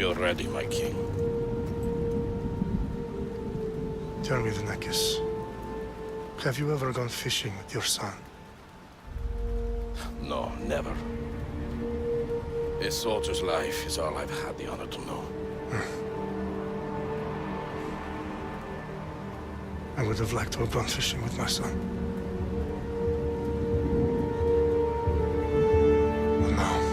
We are ready, my king. Tell me, Vinakis, have you ever gone fishing with your son? No, never. A soldier's life is all I've had the honor to know. I would have liked to have gone fishing with my son. But no.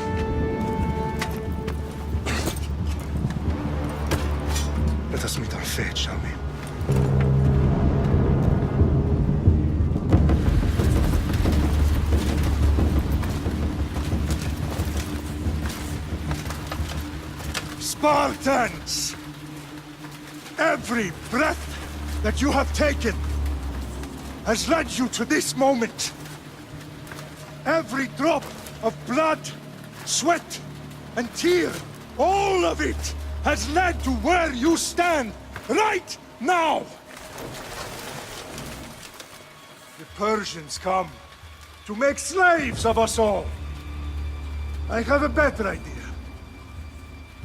Let us meet our fate, shall we? Spartans! Every breath that you have taken has led you to this moment. Every drop of blood, sweat, and tear, all of it has led to where you stand right now. The Persians come to make slaves of us all. I have a better idea.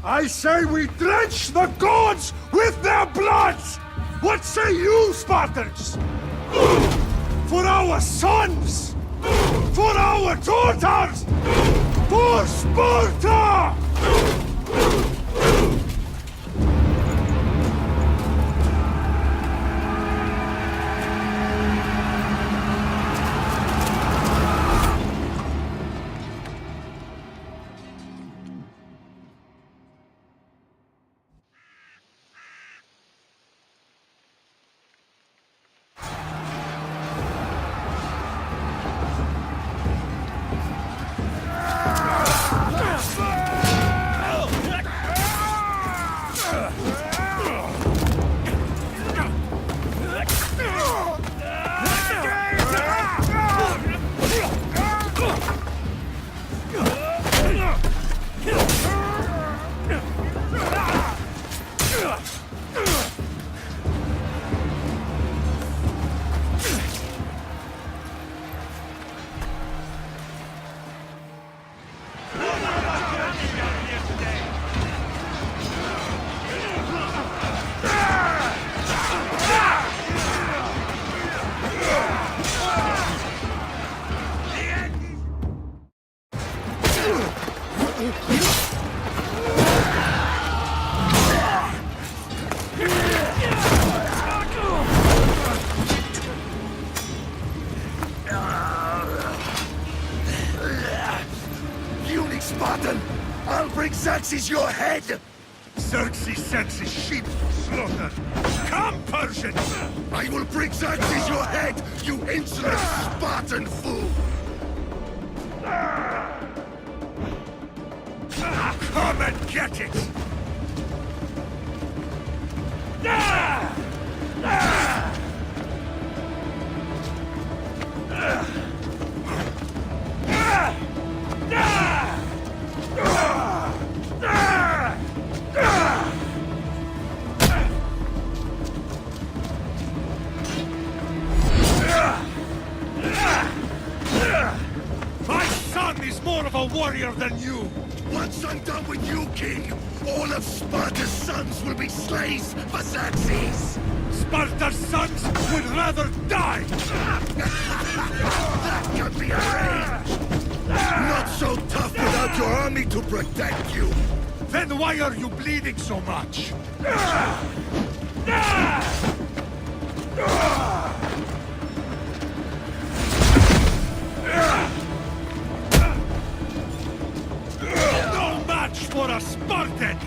I say we drench the gods with their blood! What say you, Spartans? For our sons! For our daughters! For Sparta! Spartan! I'll bring Xerxes your head! Xerxes sends his sheep to slaughter. Come, Persians! I will bring Xerxes your head, you insolent Spartan fool! Come and get it! My son is more of a warrior than you! Once I'm done with you, King, all of Sparta's sons will be slaves for Xerxes! Sparta's sons would rather die! That can be arranged! Not so tough without your army to protect you! Then why are you bleeding so much? No match for a Spartan!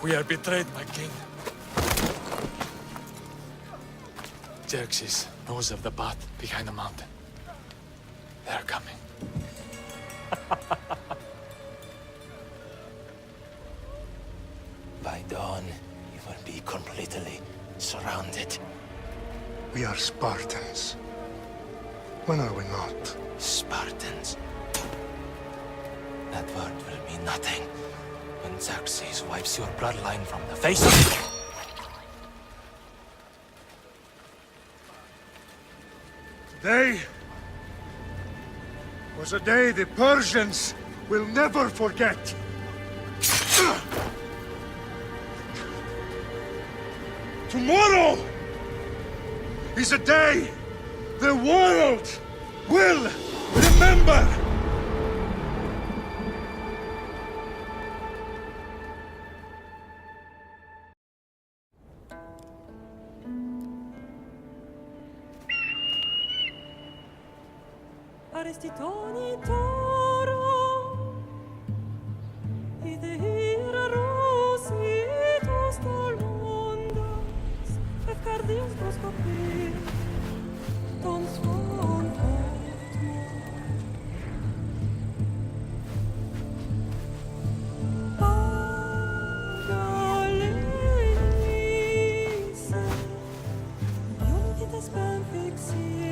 We are betrayed, my king. Xerxes knows of the path behind the mountain. We are Spartans. When are we not? Spartans. That word will mean nothing when Xerxes wipes your bloodline from the face of... Today was a day the Persians will never forget. Tomorrow is a day the world will remember. Arestitoni toro, idehira rositos tolmondas, efcardios proskopir, ton svon potmo. Pagalese, ionites ben fixilione.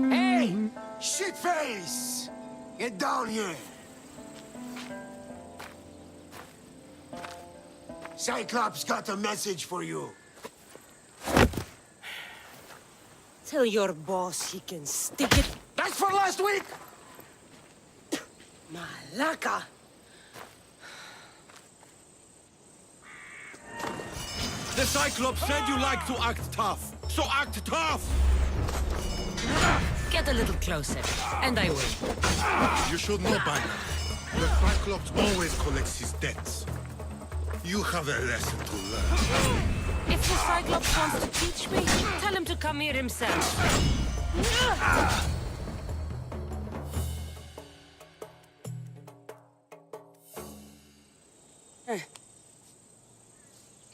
Hey! Shitface! Get down here! Cyclops got a message for you. Tell your boss he can stick it. That's for last week! Malaka! The Cyclops said you like to act tough, so act tough! Get a little closer, and I will. You should know by now. The Cyclops always collects his debts. You have a lesson to learn. If the Cyclops wants to teach me, tell him to come here himself.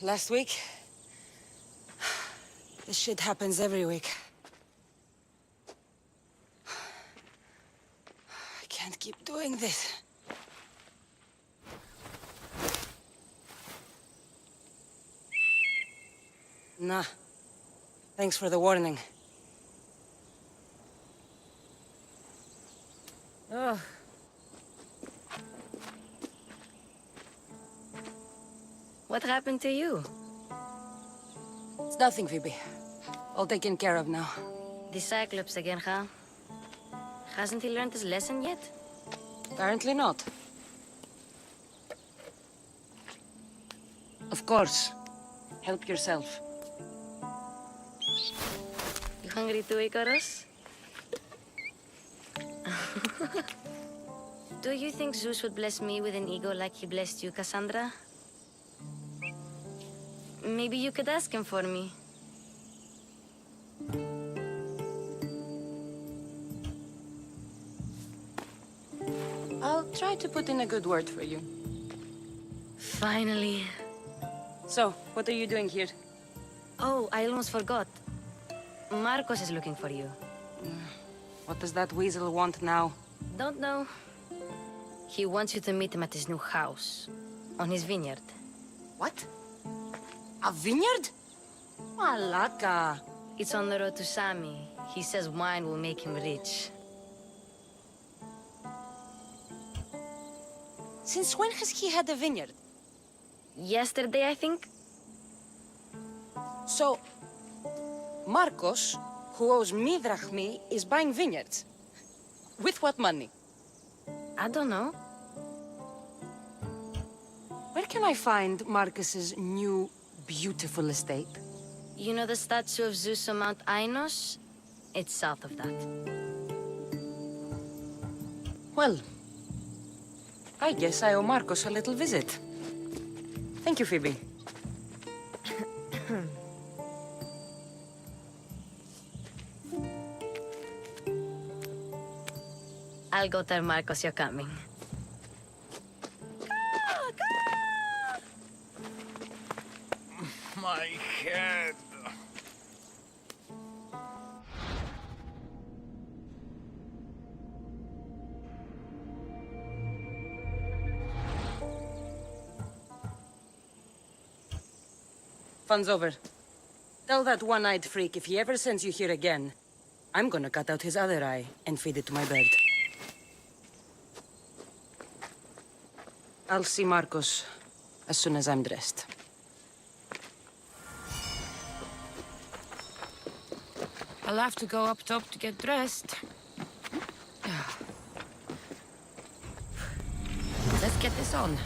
Last week? This shit happens every week. I can't keep doing this. Nah. Thanks for the warning. Oh. What happened to you? It's nothing, Phoebe. All taken care of now. The Cyclops again, huh? Hasn't he learned his lesson yet? Apparently not. Of course. Help yourself. You hungry too, Icarus? Do you think Zeus would bless me with an ego like he blessed you, Cassandra? Maybe you could ask him for me. I'll try to put in a good word for you. Finally. So, what are you doing here? Oh, I almost forgot. Marcos is looking for you. What does that weasel want now? Don't know. He wants you to meet him at his new house. On his vineyard. What? A vineyard? Malaka. It's on the road to Sami. He says wine will make him rich. Since when has he had a vineyard? Yesterday, I think? So, Marcos, who owes me drachmi, is buying vineyards. With what money? I don't know. Where can I find Marcus's new, beautiful estate? You know the statue of Zeus on Mount Ainos? It's south of that. Well, I guess I owe Marcos a little visit. Thank you, Phoebe. I'll go tell Marcos you're coming. My head. Fun's over. Tell that one-eyed freak if he ever sends you here again, I'm gonna cut out his other eye and feed it to my bird. I'll see Marcos as soon as I'm dressed. I'll have to go up top to get dressed. Let's get this on.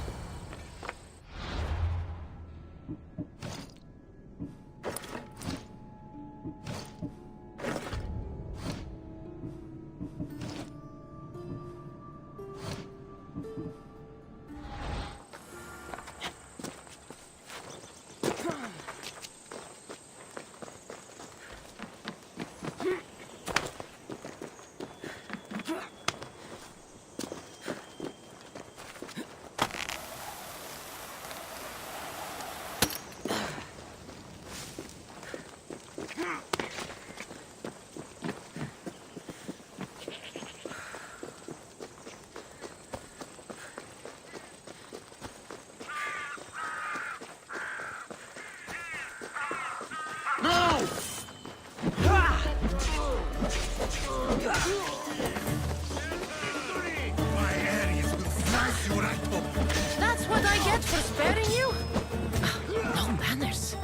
My Ares will slice you right open. That's what I get for sparing you? No manners.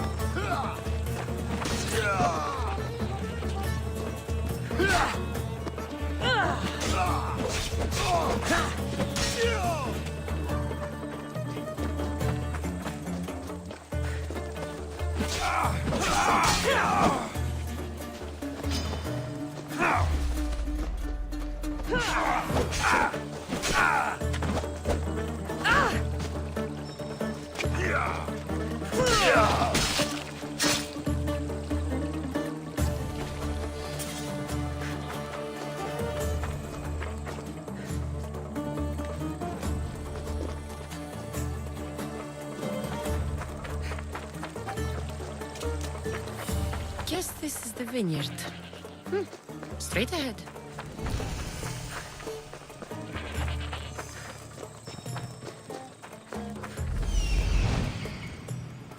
Guess this is the vineyard. Straight ahead.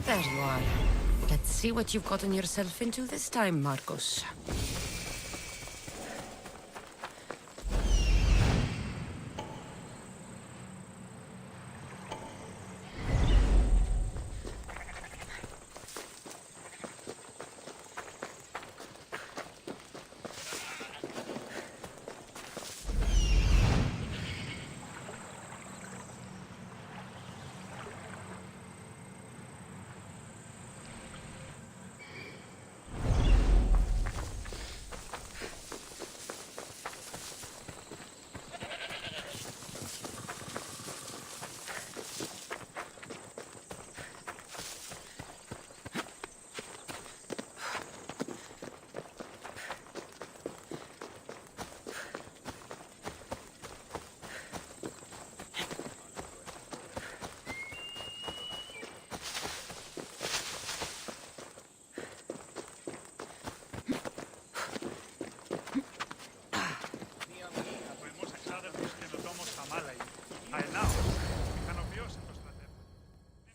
There you are. Let's see what you've gotten yourself into this time, Marcos.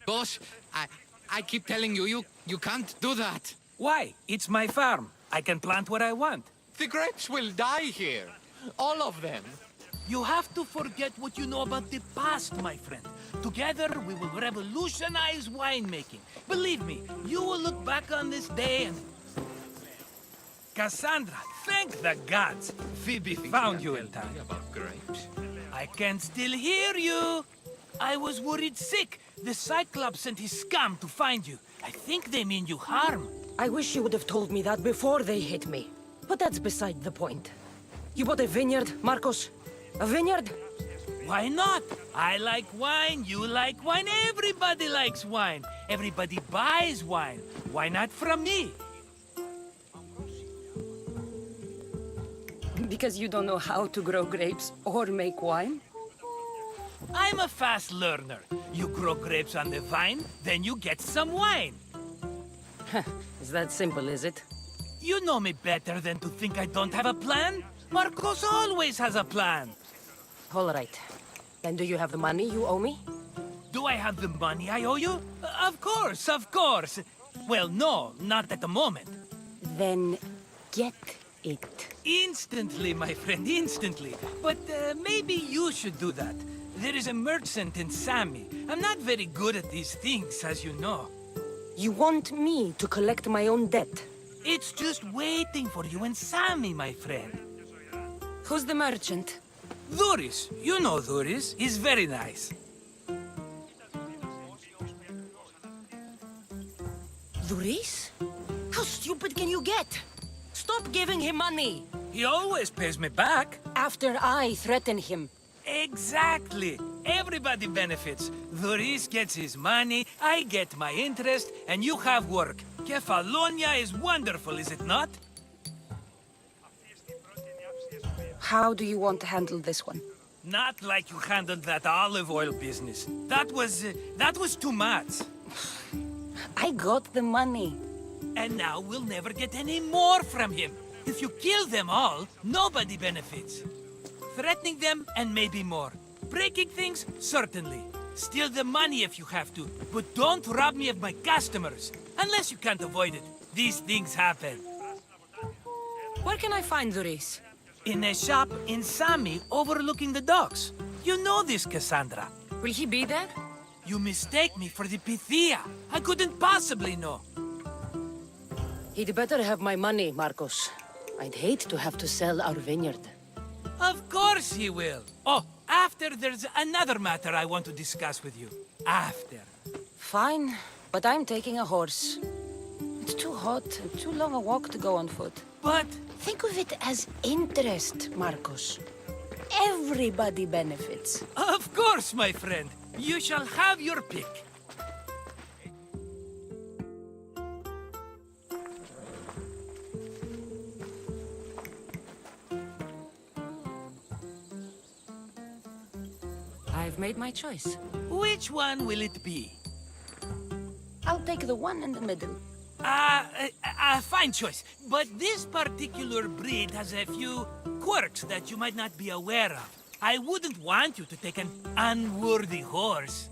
Boss, I keep telling you, you can't do that. Why? It's my farm. I can plant what I want. The grapes will die here. All of them. You have to forget what you know about the past, my friend. Together, we will revolutionize winemaking. Believe me, you will look back on this day and... Cassandra, thank the gods. Phoebe found you in time. About grapes. I can still hear you. I was worried sick. The Cyclops sent his scum to find you. I think they mean you harm. I wish you would have told me that before they hit me. But that's beside the point. You bought a vineyard, Marcos? A vineyard? Why not? I like wine, you like wine, everybody likes wine. Everybody buys wine. Why not from me? Because you don't know how to grow grapes or make wine? I'm a fast learner. You grow grapes on the vine, then you get some wine. Is that simple, is it? You know me better than to think I don't have a plan. Marcos always has a plan. All right. Then do you have the money you owe me? Do I have the money I owe you? Of course, of course. Well, no, not at the moment. Then get it. Instantly, my friend, instantly. But maybe you should do that. There is a merchant in Sami. I'm not very good at these things, as you know. You want me to collect my own debt? It's just waiting for you in Sami, my friend. Who's the merchant? Duris. You know Duris. He's very nice. Duris? How stupid can you get? Stop giving him money! He always pays me back. After I threaten him. Exactly. Everybody benefits. Duris gets his money, I get my interest, and you have work. Kefalonia is wonderful, is it not? How do you want to handle this one? Not like you handled that olive oil business. That was too much. I got the money. And now we'll never get any more from him. If you kill them all, nobody benefits. Threatening them, and maybe more. Breaking things, certainly. Steal the money if you have to, but don't rob me of my customers. Unless you can't avoid it. These things happen. Where can I find Duris? In a shop in Sami, overlooking the docks. You know this, Cassandra. Will he be there? You mistake me for the Pythia. I couldn't possibly know. He'd better have my money, Marcos. I'd hate to have to sell our vineyard. Of course he will. Oh, after there's another matter I want to discuss with you. After. Fine, but I'm taking a horse. It's too hot and too long a walk to go on foot. But... Think of it as interest, Marcos. Everybody benefits. Of course, my friend. You shall have your pick. I've made my choice. Which one will it be? I'll take the one in the middle. Fine choice. But this particular breed has a few quirks that you might not be aware of. I wouldn't want you to take an unworthy horse.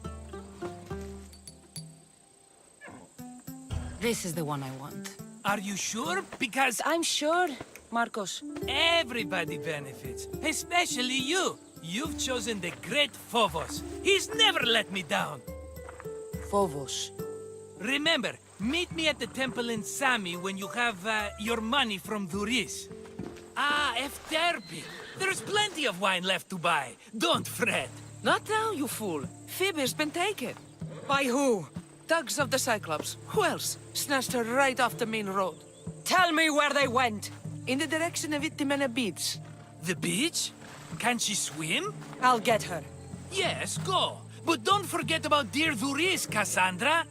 This is the one I want. Are you sure? Because I'm sure, Marcos. everybody benefits, especially you. You've chosen the great Phobos. He's never let me down. Phobos. Remember, meet me at the temple in Sami when you have your money from Duris. Ah, Efterpi. There's plenty of wine left to buy. Don't fret. Not now, you fool. Phoebe has been taken. By who? Thugs of the Cyclops. Who else? Snatched her right off the main road. Tell me where they went. In the direction of Itimena Beach. The beach? Can she swim? I'll get her. Yes, go. But don't forget about dear Duris, Cassandra.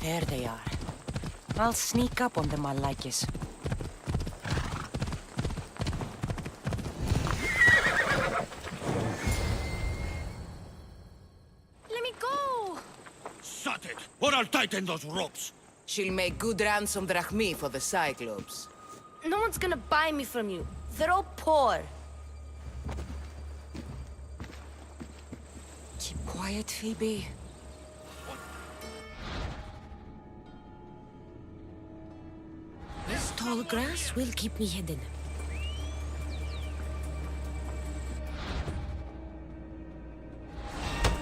There they are. I'll sneak up on them, I like it. Let me go! Shut it, or I'll tighten those ropes. She'll make good ransom drachmi for the Cyclops. No one's gonna buy me from you. They're all poor. Keep quiet, Phoebe. This tall grass will keep me hidden.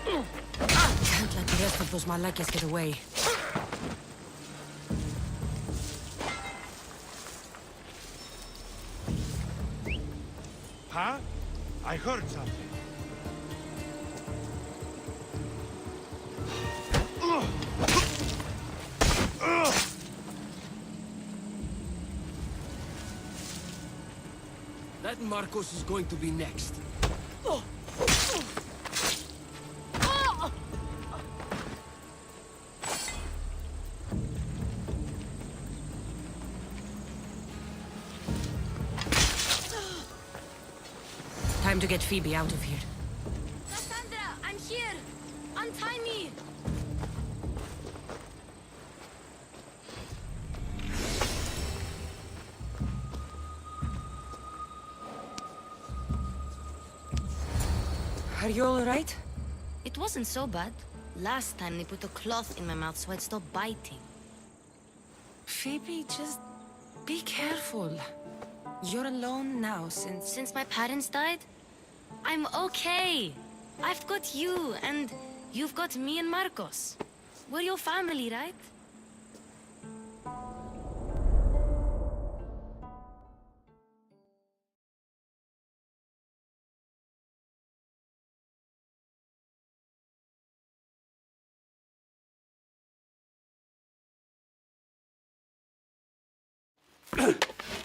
Can't let the rest of those Malakas get away. Huh? I heard something. That Marcos is going to be next. Time to get Phoebe out of here. Cassandra, I'm here! Untie me! Are you all right? It wasn't so bad. Last time they put a cloth in my mouth so I'd stop biting. Phoebe, just be careful. You're alone now Since my parents died? I'm okay. I've got you, and you've got me and Marcos. We're your family, right?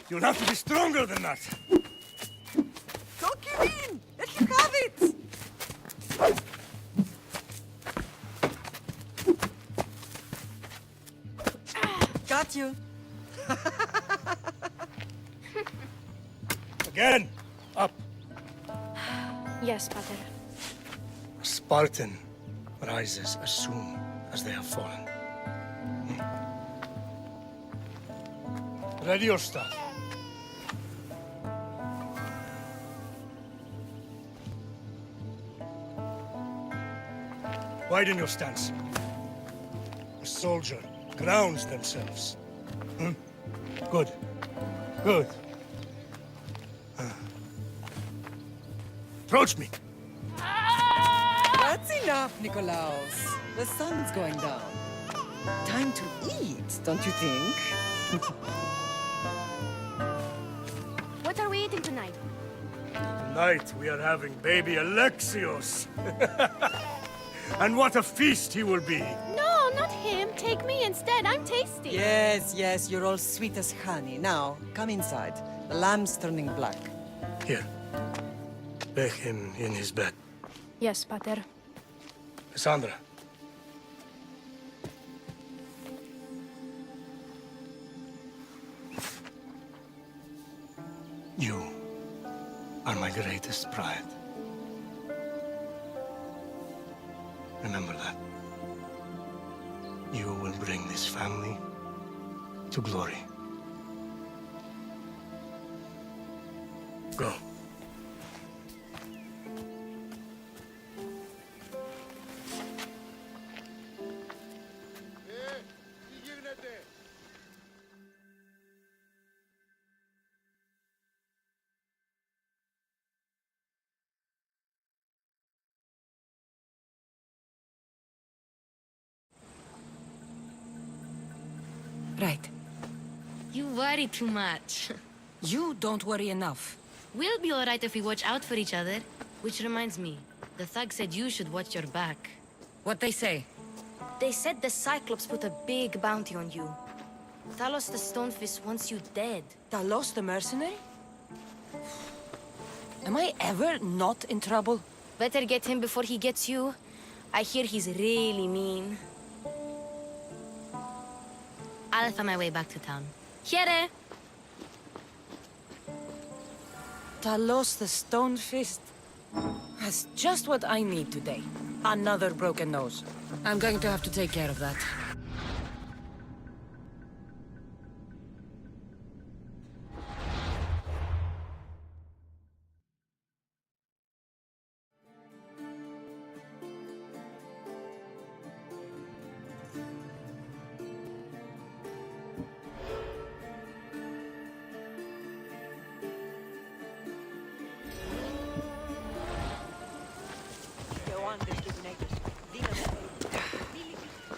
You'll have to be stronger than that. Don't give in! Let you have it! Got you. Again! Up! Yes, Pater. A Spartan rises as soon as they have fallen. Ready your staff. Widen your stance. A soldier grounds themselves. Good. Good. Approach me. That's enough, Nikolaos. The sun's going down. Time to eat, don't you think? What are we eating tonight? Tonight we are having baby Alexios. And what a feast he will be. No, not him. Take me instead. I'm tasty. Yes, yes, you're all sweet as honey. Now, come inside. The lamb's turning black. Here. Lay him in his bed. Yes, Pater. Cassandra. You are my greatest pride. Remember that. You will bring this family to glory. Go. Right. You worry too much. You don't worry enough. We'll be alright if we watch out for each other. Which reminds me, the thug said you should watch your back. What they say? They said the Cyclops put a big bounty on you. Talos the Stonefist wants you dead. Talos the mercenary? Am I ever not in trouble? Better get him before he gets you. I hear he's really mean. I'll find my way back to town. Here! Talos the Stone Fist. That's just what I need today. Another broken nose. I'm going to have to take care of that.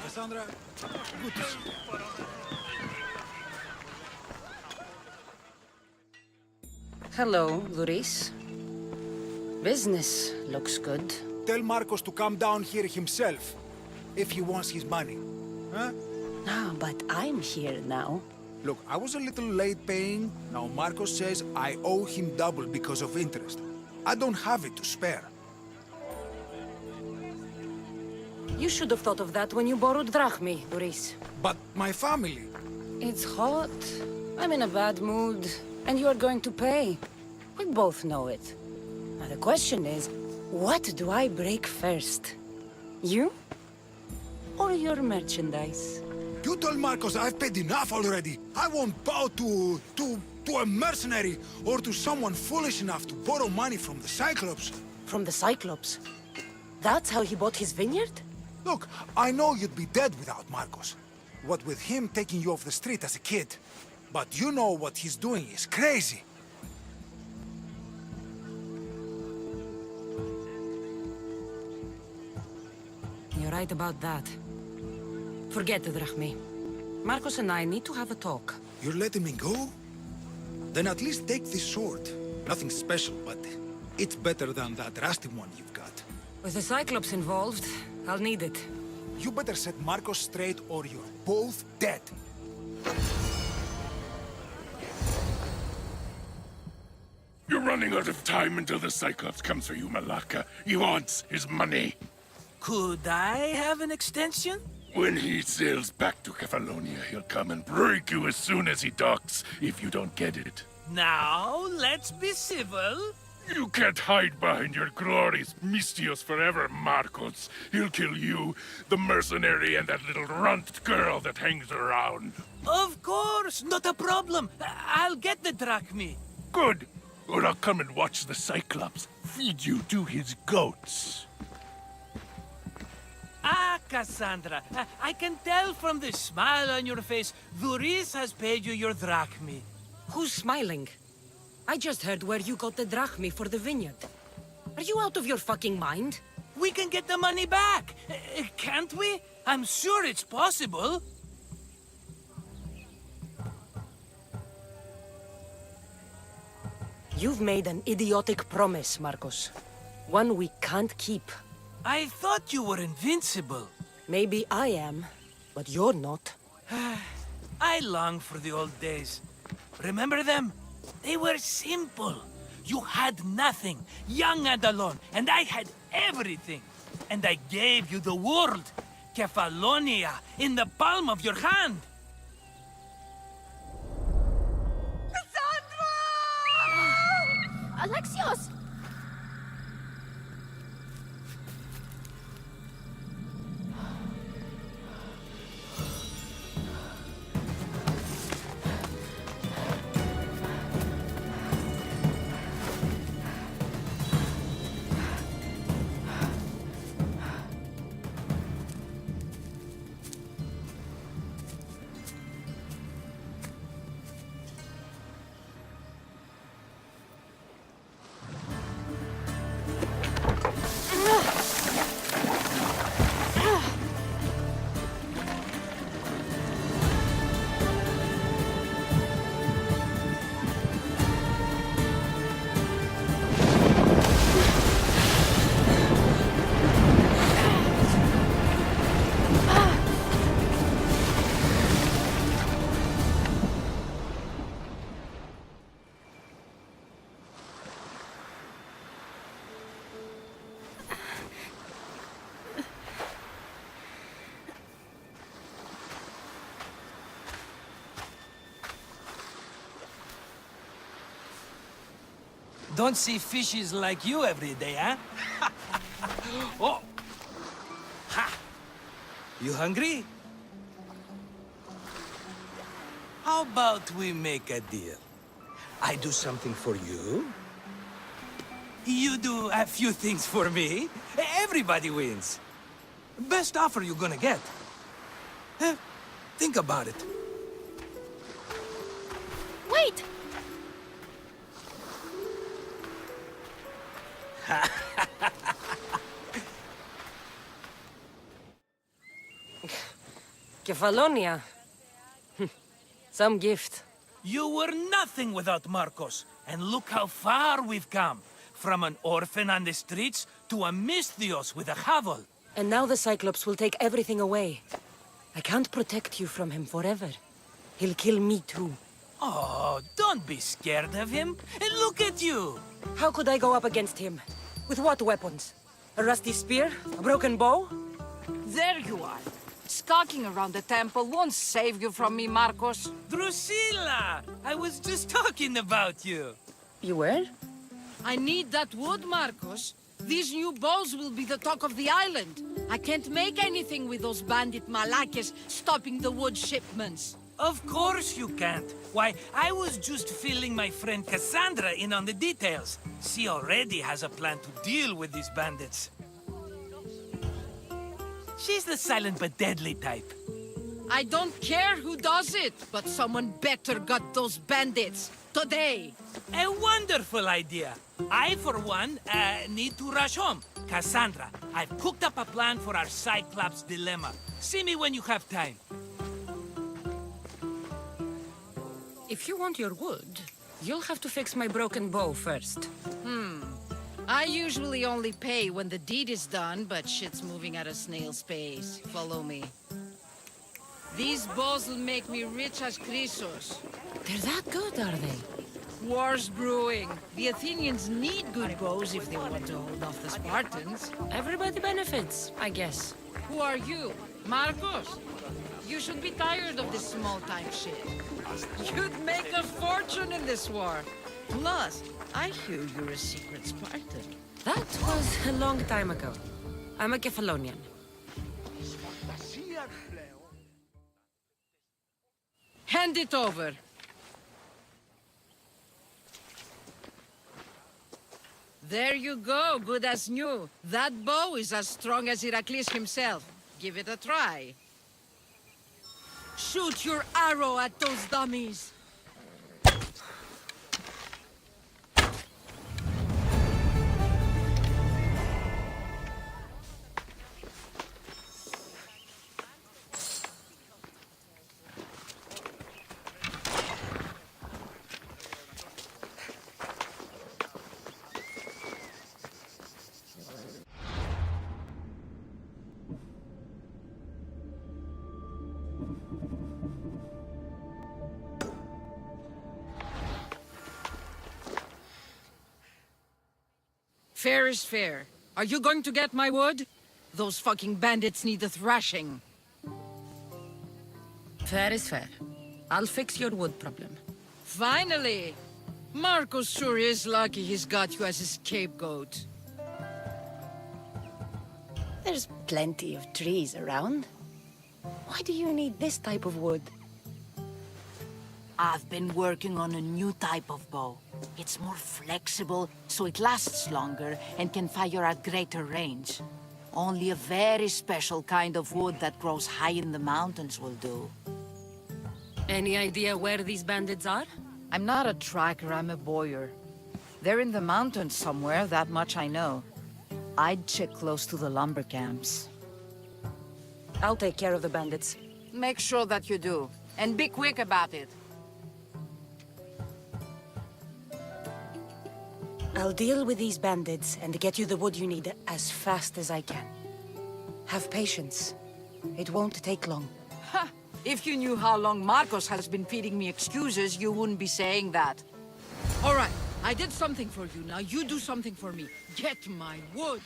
Cassandra, good to see you. Hello, Luris. Business looks good. Tell Marcos to come down here himself, if he wants his money. Huh? Ah, but I'm here now. Look, I was a little late paying. Now Marcos says I owe him double because of interest. I don't have it to spare. You should have thought of that when you borrowed drachmi, Luris. But my family... It's hot. I'm in a bad mood. And you are going to pay. We both know it. Now the question is, what do I break first? You? Or your merchandise? You told Marcos I've paid enough already. I won't bow to a mercenary or to someone foolish enough to borrow money from the Cyclops. From the Cyclops? That's how he bought his vineyard? Look, I know you'd be dead without Marcos. What with him taking you off the street as a kid. But you know what he's doing is crazy. You're right about that. Forget the drachmi. Marcos and I need to have a talk. You're letting me go? Then at least take this sword. Nothing special, but it's better than that rusty one you've got. With the Cyclops involved, I'll need it. You better set Marcos straight or you're both dead. You're running out of time until the Cyclops comes for you, Malaka. He wants his money. Could I have an extension? When he sails back to Kefalonia, he'll come and break you as soon as he docks, if you don't get it. Now, let's be civil. You can't hide behind your glories Mistios forever, Marcos. He'll kill you, the mercenary, and that little runt girl that hangs around. Of course, not a problem. I'll get the drachmi. Good. Or I'll come and watch the Cyclops feed you to his goats. Ah, Cassandra, I can tell from the smile on your face, Luris has paid you your drachmi. Who's smiling? I just heard where you got the drachmi for the vineyard. Are you out of your fucking mind? We can get the money back, can't we? I'm sure it's possible. You've made an idiotic promise, Marcos. One we can't keep. I thought you were invincible. Maybe I am, but you're not. I long for the old days. Remember them? They were simple. You had nothing, young and alone, and I had everything. And I gave you the world, Kefalonia, in the palm of your hand. Alexios! Don't see fishes like you every day, huh? Oh! Ha! You hungry? How about we make a deal? I do something for you. You do a few things for me. Everybody wins. Best offer you're gonna get. Think about it. Wait! Kefalonia. Some gift. You were nothing without Marcos, and look how far we've come. From an orphan on the streets to a Misthios with a hovel. And now the Cyclops will take everything away. I can't protect you from him forever. He'll kill me too. Oh, don't be scared of him. And look at you. How could I go up against him? With what weapons? A rusty spear? A broken bow? There you are. Skulking around the temple won't save you from me, Marcos. Drusilla! I was just talking about you. You were? I need that wood, Marcos. These new bows will be the talk of the island. I can't make anything with those bandit malakes stopping the wood shipments. Of course you can't. Why, I was just filling my friend Cassandra in on the details. She already has a plan to deal with these bandits. She's the silent but deadly type. I don't care who does it, but someone better got those bandits. Today. A wonderful idea. I, for one, need to rush home. Cassandra, I've cooked up a plan for our Cyclops dilemma. See me when you have time. If you want your wood, you'll have to fix my broken bow first. I usually only pay when the deed is done, but shit's moving at a snail's pace. Follow me. These bows will make me rich as Chrysos. They're that good, are they? War's brewing. The Athenians need good bows if they want to hold off the Spartans. Everybody benefits, I guess. Who are you? Marcos? You should be tired of this small-time shit. You'd make a fortune in this war. Plus, I hear you're a secret Spartan. That was a long time ago. I'm a Kefalonian. Hand it over. There you go, good as new. That bow is as strong as Heracles himself. Give it a try. Shoot your arrow at those dummies. Fair is fair. Are you going to get my wood? Those fucking bandits need a thrashing. Fair is fair. I'll fix your wood problem. Finally! Marcos sure is lucky he's got you as his scapegoat. There's plenty of trees around. Why do you need this type of wood? I've been working on a new type of bow. It's more flexible, so it lasts longer and can fire at greater range. Only a very special kind of wood that grows high in the mountains will do. Any idea where these bandits are? I'm not a tracker, I'm a boyer. They're in the mountains somewhere, that much I know. I'd check close to the lumber camps. I'll take care of the bandits. Make sure that you do. And be quick about it. I'll deal with these bandits and get you the wood you need as fast as I can. Have patience. It won't take long. Ha! If you knew how long Marcos has been feeding me excuses, you wouldn't be saying that. All right, I did something for you. Now you do something for me. Get my wood.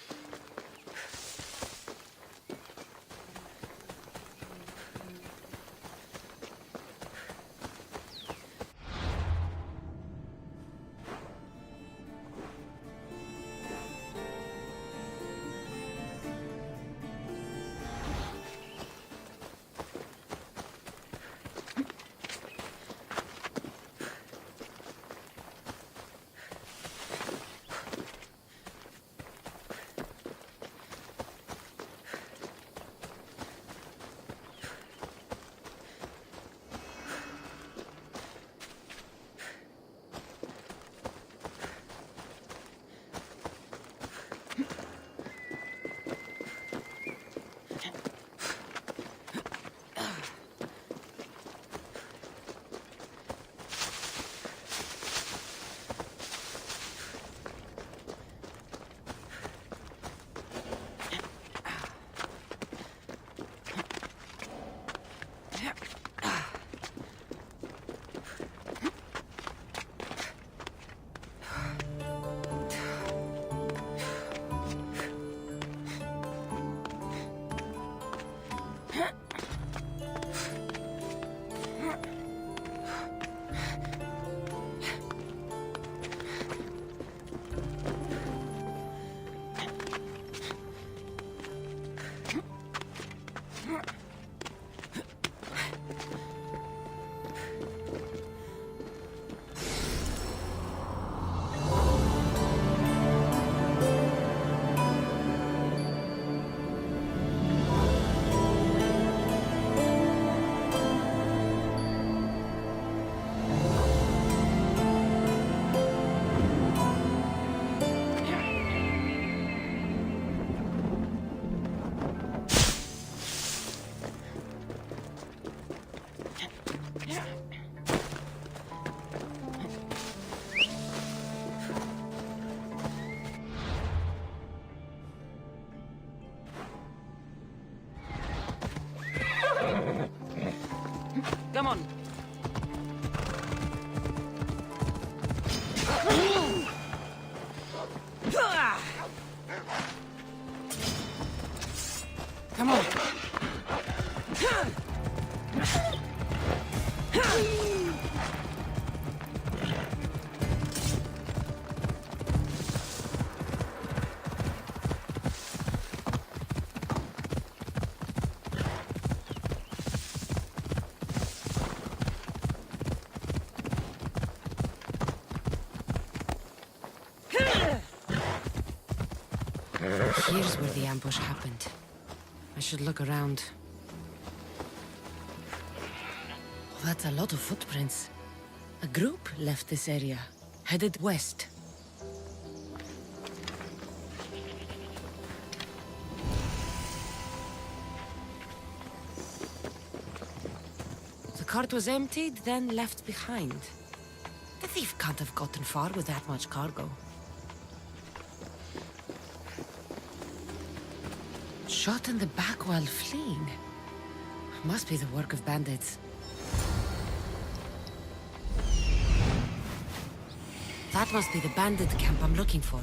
Come on. Come on. Here's where the ambush happened. I should look around. Oh, that's a lot of footprints. A group left this area, headed west. The cart was emptied, then left behind. The thief can't have gotten far with that much cargo. Shot in the back while fleeing. Must be the work of bandits. That must be the bandit camp I'm looking for.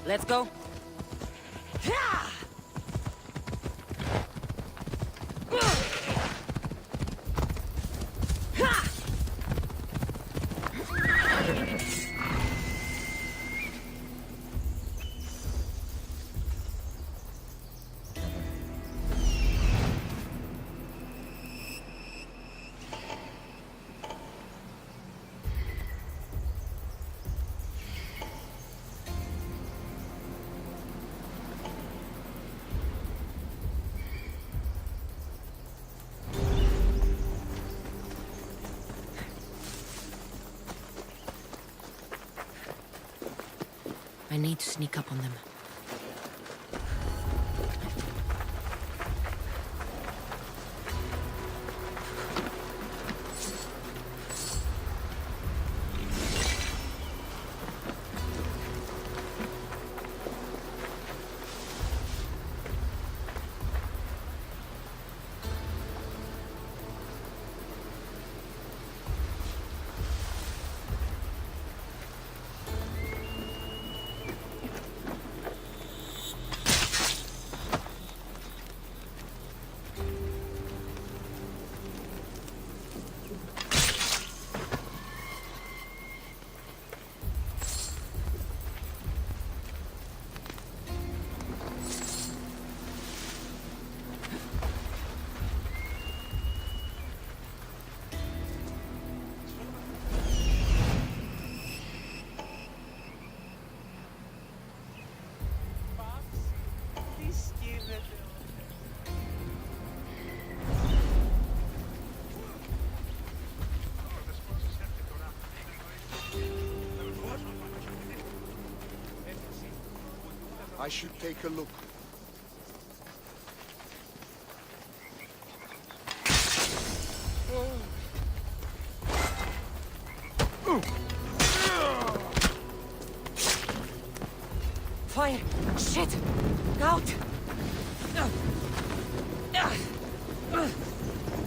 Let's go. I need to sneak up on them. I should take a look. Fire! Shit! Out!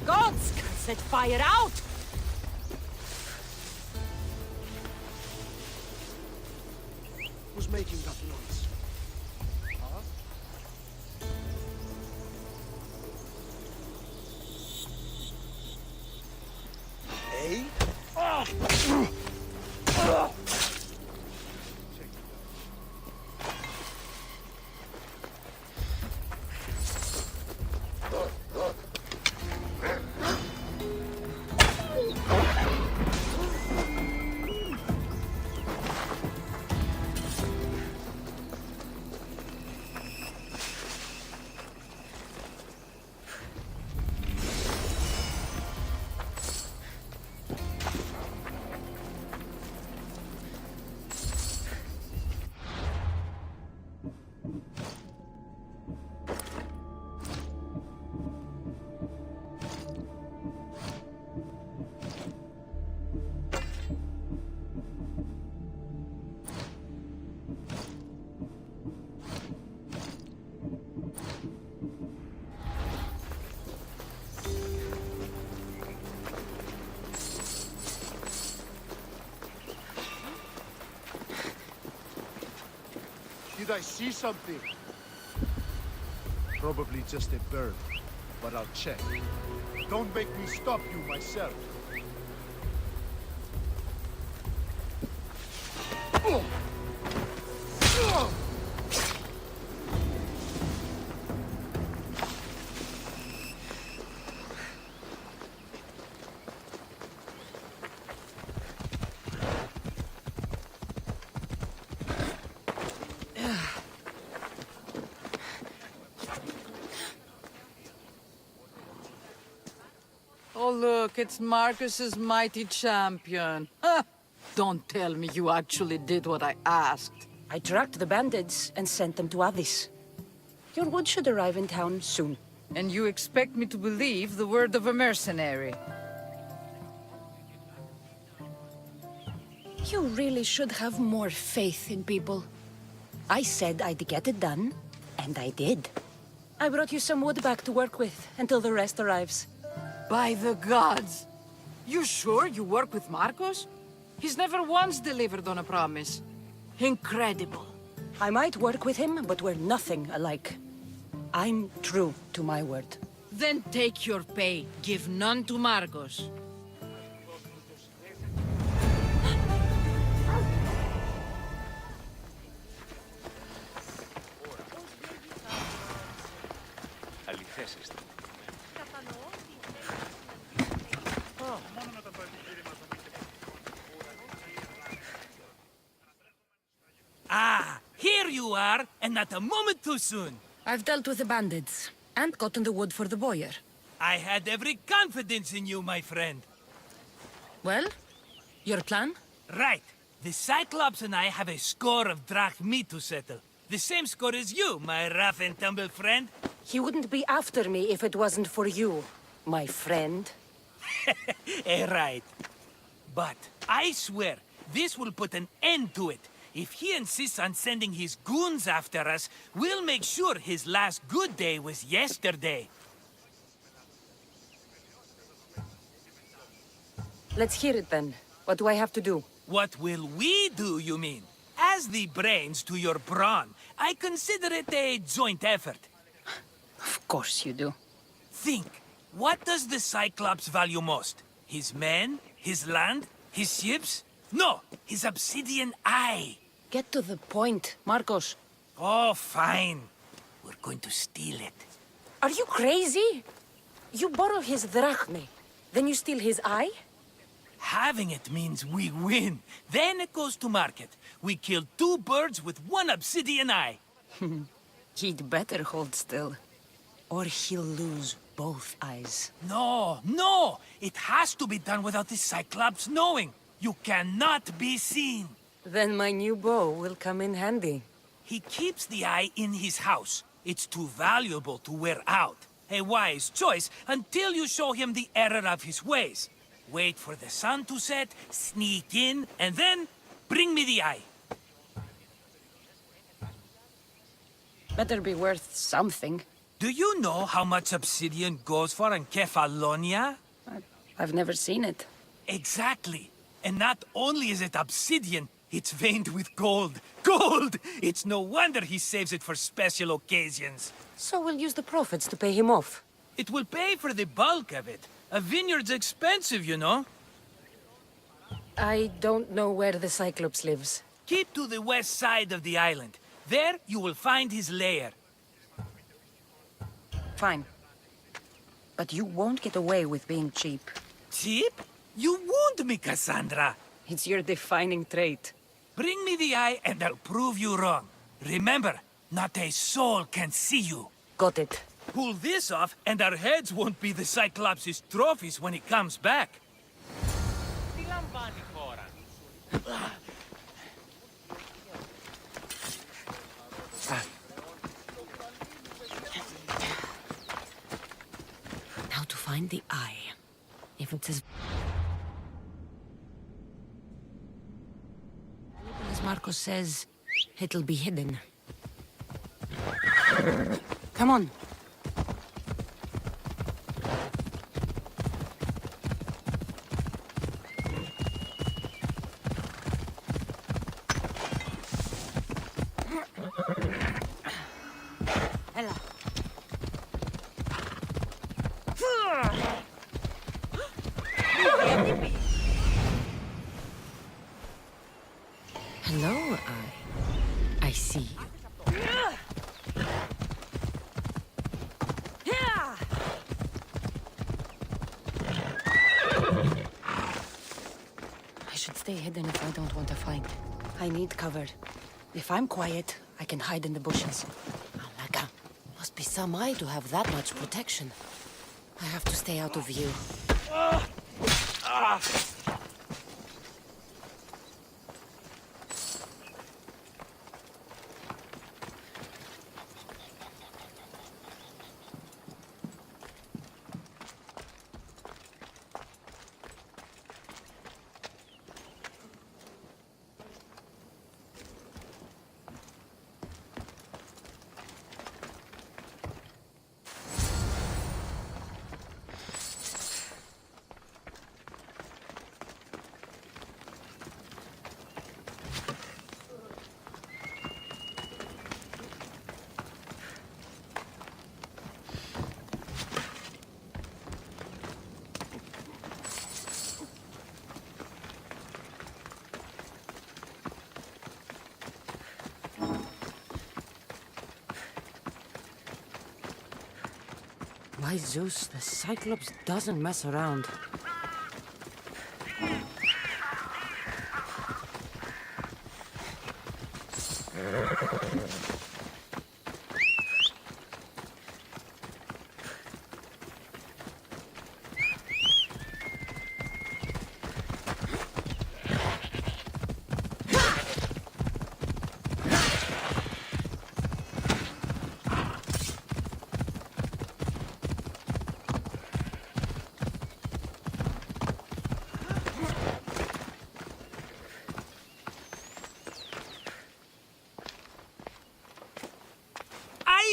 Gods! Set fire out! Who's making that noise? Hey? Did I see something? Probably just a bird, but I'll check. Don't make me stop you myself. Oh, look, it's Marcus's mighty champion. Ha! Don't tell me you actually did what I asked. I tracked the bandits and sent them to Odyssey. Your wood should arrive in town soon. And you expect me to believe the word of a mercenary? You really should have more faith in people. I said I'd get it done, and I did. I brought you some wood back to work with until the rest arrives. By the gods! You sure you work with Marcos? He's never once delivered on a promise. Incredible. I might work with him, but we're nothing alike. I'm true to my word. Then take your pay. Give none to Marcos. Ah, here you are, and not a moment too soon. I've dealt with the bandits, and gotten the wood for the boyar. I had every confidence in you, my friend. Well, your plan? Right. The Cyclops and I have a score of drachmi to settle. The same score as you, my rough and tumble friend. He wouldn't be after me if it wasn't for you, my friend. Right. But I swear, this will put an end to it. If he insists on sending his goons after us, we'll make sure his last good day was yesterday. Let's hear it then. What do I have to do? What will we do, you mean? As the brains to your brawn, I consider it a joint effort. Of course you do. Think, what does the Cyclops value most? His men? His land? His ships? No, his obsidian eye. Get to the point, Marcos. Oh, fine. We're going to steal it. Are you crazy? You borrow his drachmi, then you steal his eye? Having it means we win. Then it goes to market. We kill 2 birds with 1 obsidian eye. He'd better hold still, or he'll lose both eyes. No! It has to be done without the Cyclops knowing. You cannot be seen. Then my new bow will come in handy. He keeps the eye in his house. It's too valuable to wear out. A wise choice until you show him the error of his ways. Wait for the sun to set, sneak in, and then bring me the eye. Better be worth something. Do you know how much obsidian goes for in Kefalonia? I've never seen it. Exactly. And not only is it obsidian, it's veined with gold. Gold! It's no wonder he saves it for special occasions. So we'll use the profits to pay him off. It will pay for the bulk of it. A vineyard's expensive, you know. I don't know where the Cyclops lives. Keep to the west side of the island. There you will find his lair. Fine. But you won't get away with being cheap. Cheap? You wound me, Cassandra. It's your defining trait. Bring me the eye and I'll prove you wrong. Remember, not a soul can see you. Got it. Pull this off and our heads won't be the Cyclops' trophies when he comes back. Now to find the eye. If it's as Marcos says, it'll be hidden. Come on. Hello, I see you. I should stay hidden if I don't want a fight. I need cover. If I'm quiet, I can hide in the bushes. Alaga, must be some eye to have that much protection. I have to stay out of view. By Zeus, the Cyclops doesn't mess around.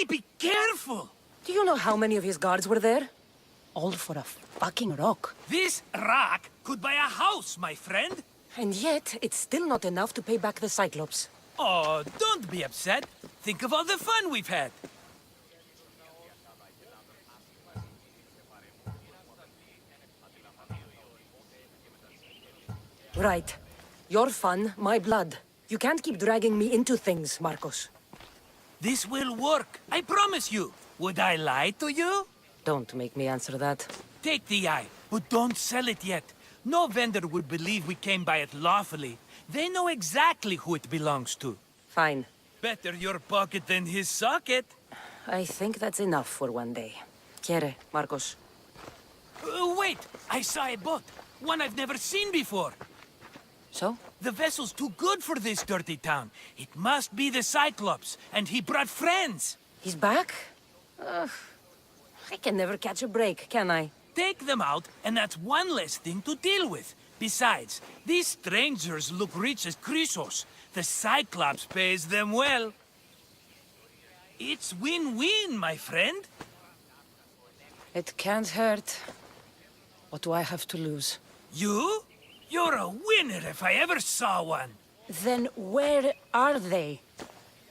Be careful! Do you know how many of his guards were there? All for a fucking rock. This rock could buy a house, my friend. And yet, it's still not enough to pay back the Cyclops. Oh, don't be upset. Think of all the fun we've had. Right. Your fun, my blood. You can't keep dragging me into things, Marcos. This will work, I promise you. Would I lie to you? Don't make me answer that. Take the eye, but don't sell it yet. No vendor would believe we came by it lawfully. They know exactly who it belongs to. Fine. Better your pocket than his socket. I think that's enough for one day. Quiere, Marcos. Wait! I saw a boat. One I've never seen before. So? The vessel's too good for this dirty town. It must be the Cyclops, and he brought friends. He's back? I can never catch a break, can I? Take them out, and that's one less thing to deal with. Besides, these strangers look rich as Chrysos. The Cyclops pays them well. It's win-win, my friend. It can't hurt. What do I have to lose? You? You're a winner if I ever saw one. Then where are they?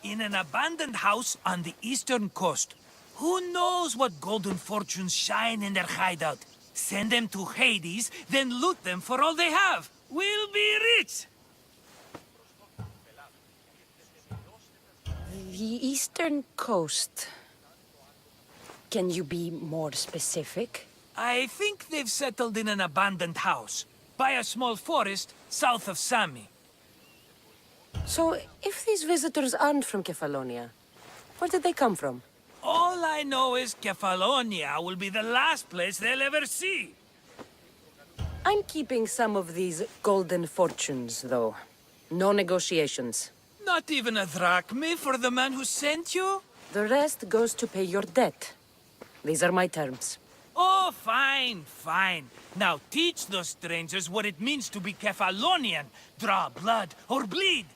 In an abandoned house on the eastern coast. Who knows what golden fortunes shine in their hideout? Send them to Hades, then loot them for all they have. We'll be rich! The eastern coast. Can you be more specific? I think they've settled in an abandoned house, by a small forest south of Sami. So, if these visitors aren't from Kefalonia, where did they come from? All I know is Kefalonia will be the last place they'll ever see. I'm keeping some of these golden fortunes, though. No negotiations. Not even a drachme for the man who sent you? The rest goes to pay your debt. These are my terms. Oh, fine, fine. Now teach those strangers what it means to be Kefalonian. Draw blood or bleed.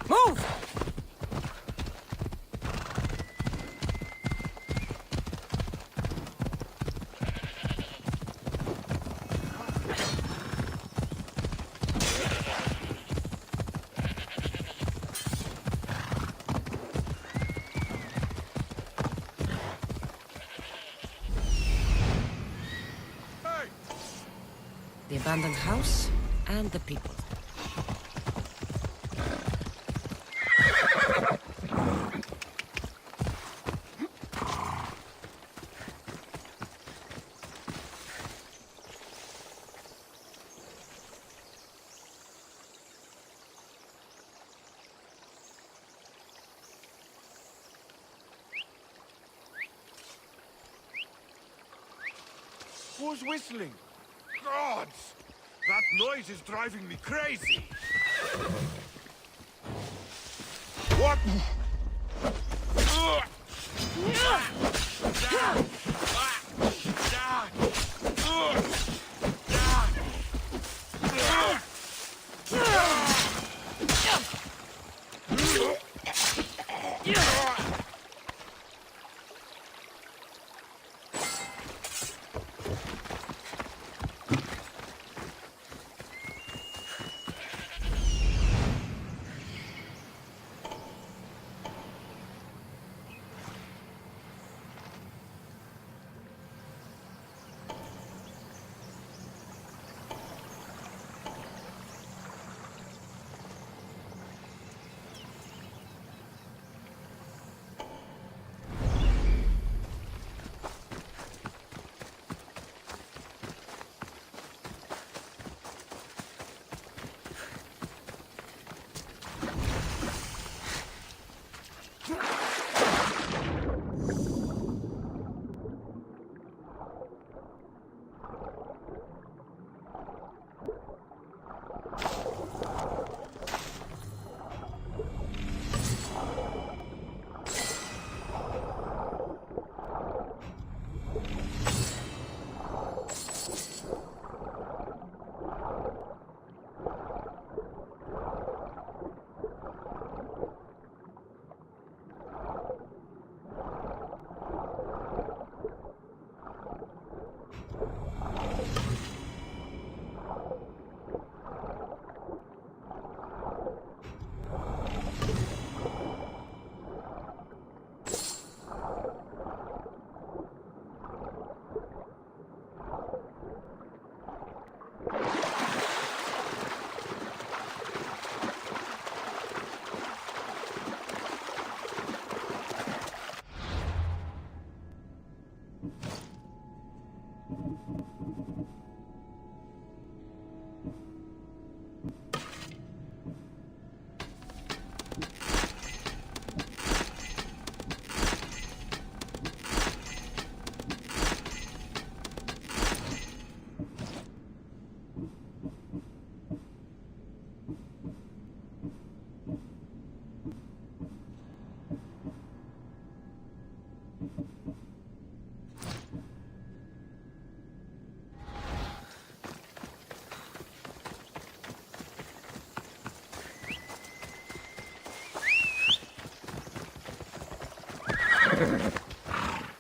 Move! abandoned house and the people. Who's whistling? Gods! That noise is driving me crazy! What?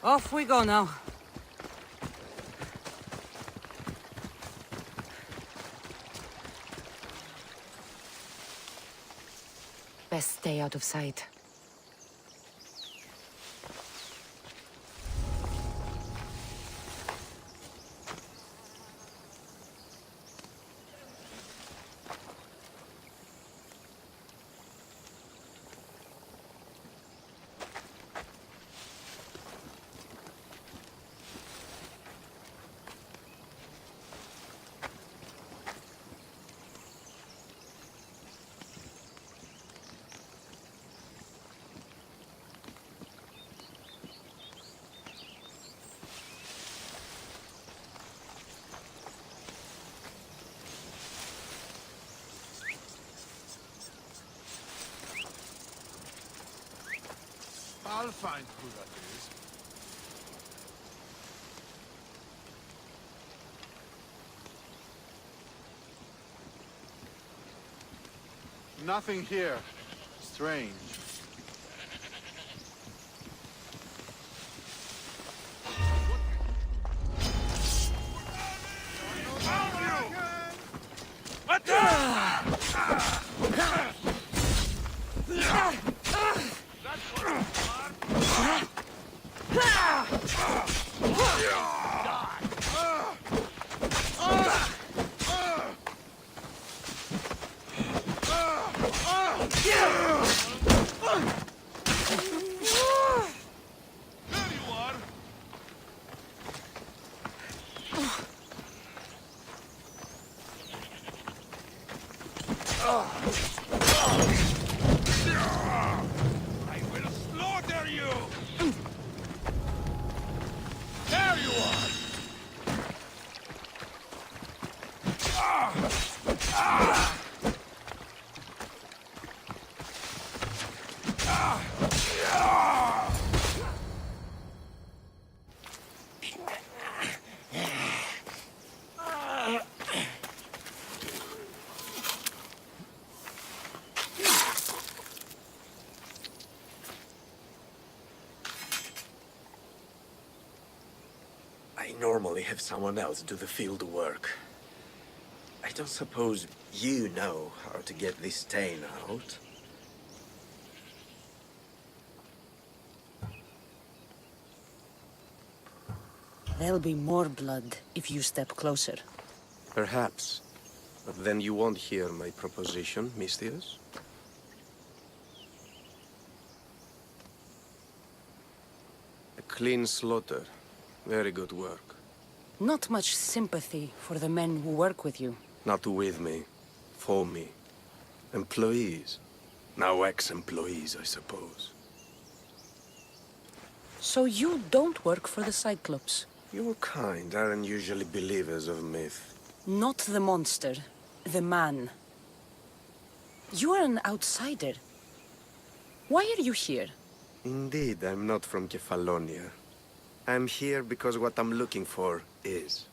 Off we go now. Best stay out of sight. I'll find who that is. Nothing here. Strange. you are! I will slaughter you! There you are! I normally have someone else do the field work. I don't suppose you know how to get this stain out. There'll be more blood if you step closer. Perhaps. But then you won't hear my proposition, Mistius. A clean slaughter. Very good work. Not much sympathy for the men who work with you. Not with me. For me. Employees. Now ex-employees, I suppose. So you don't work for the Cyclops? Your kind aren't usually believers of myth. Not the monster. The man. You are an outsider. Why are you here? Indeed, I'm not from Kefalonia. I'm here because what I'm looking for is.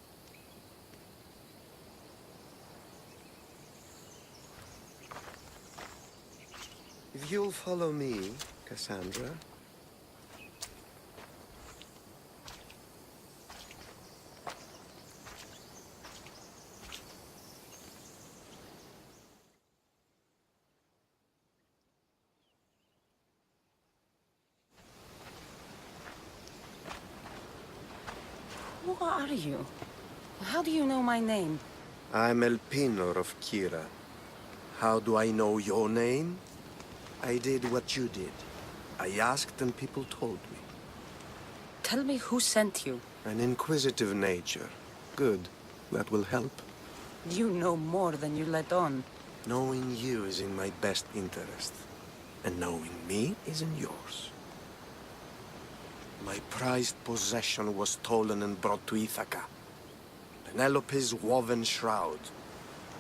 If you'll follow me, Cassandra. Who are you? How do you know my name? I'm El Pinor of Kira. How do I know your name? I did what you did. I asked and people told me. Tell me who sent you. An inquisitive nature. Good. That will help. You know more than you let on. Knowing you is in my best interest. And knowing me is in yours. My prized possession was stolen and brought to Ithaca. Penelope's woven shroud.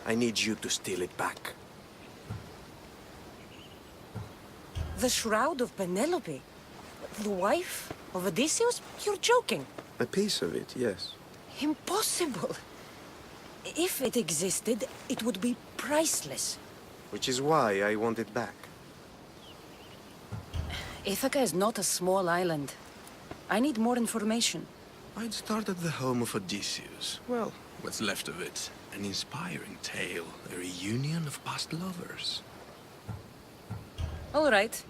I need you to steal it back. The shroud of Penelope? The wife of Odysseus? You're joking. A piece of it, yes. Impossible. If it existed, it would be priceless. Which is why I want it back. Ithaca is not a small island. I need more information. I'd start at the home of Odysseus. Well, what's left of it? An inspiring tale, a reunion of past lovers. All right.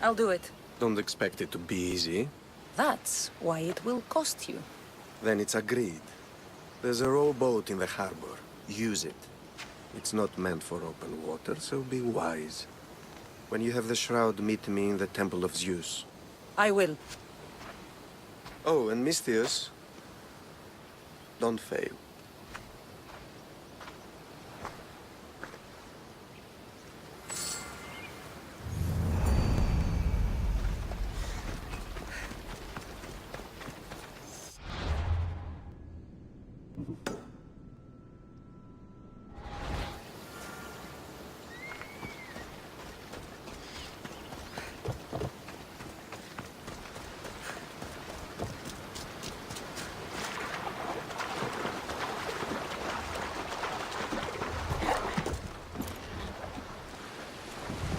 I'll do it. Don't expect it to be easy. That's why it will cost you. Then it's agreed. There's a rowboat in the harbor. Use it. It's not meant for open water, so be wise. When you have the shroud, meet me in the Temple of Zeus. I will. Oh, and Mistius, don't fail.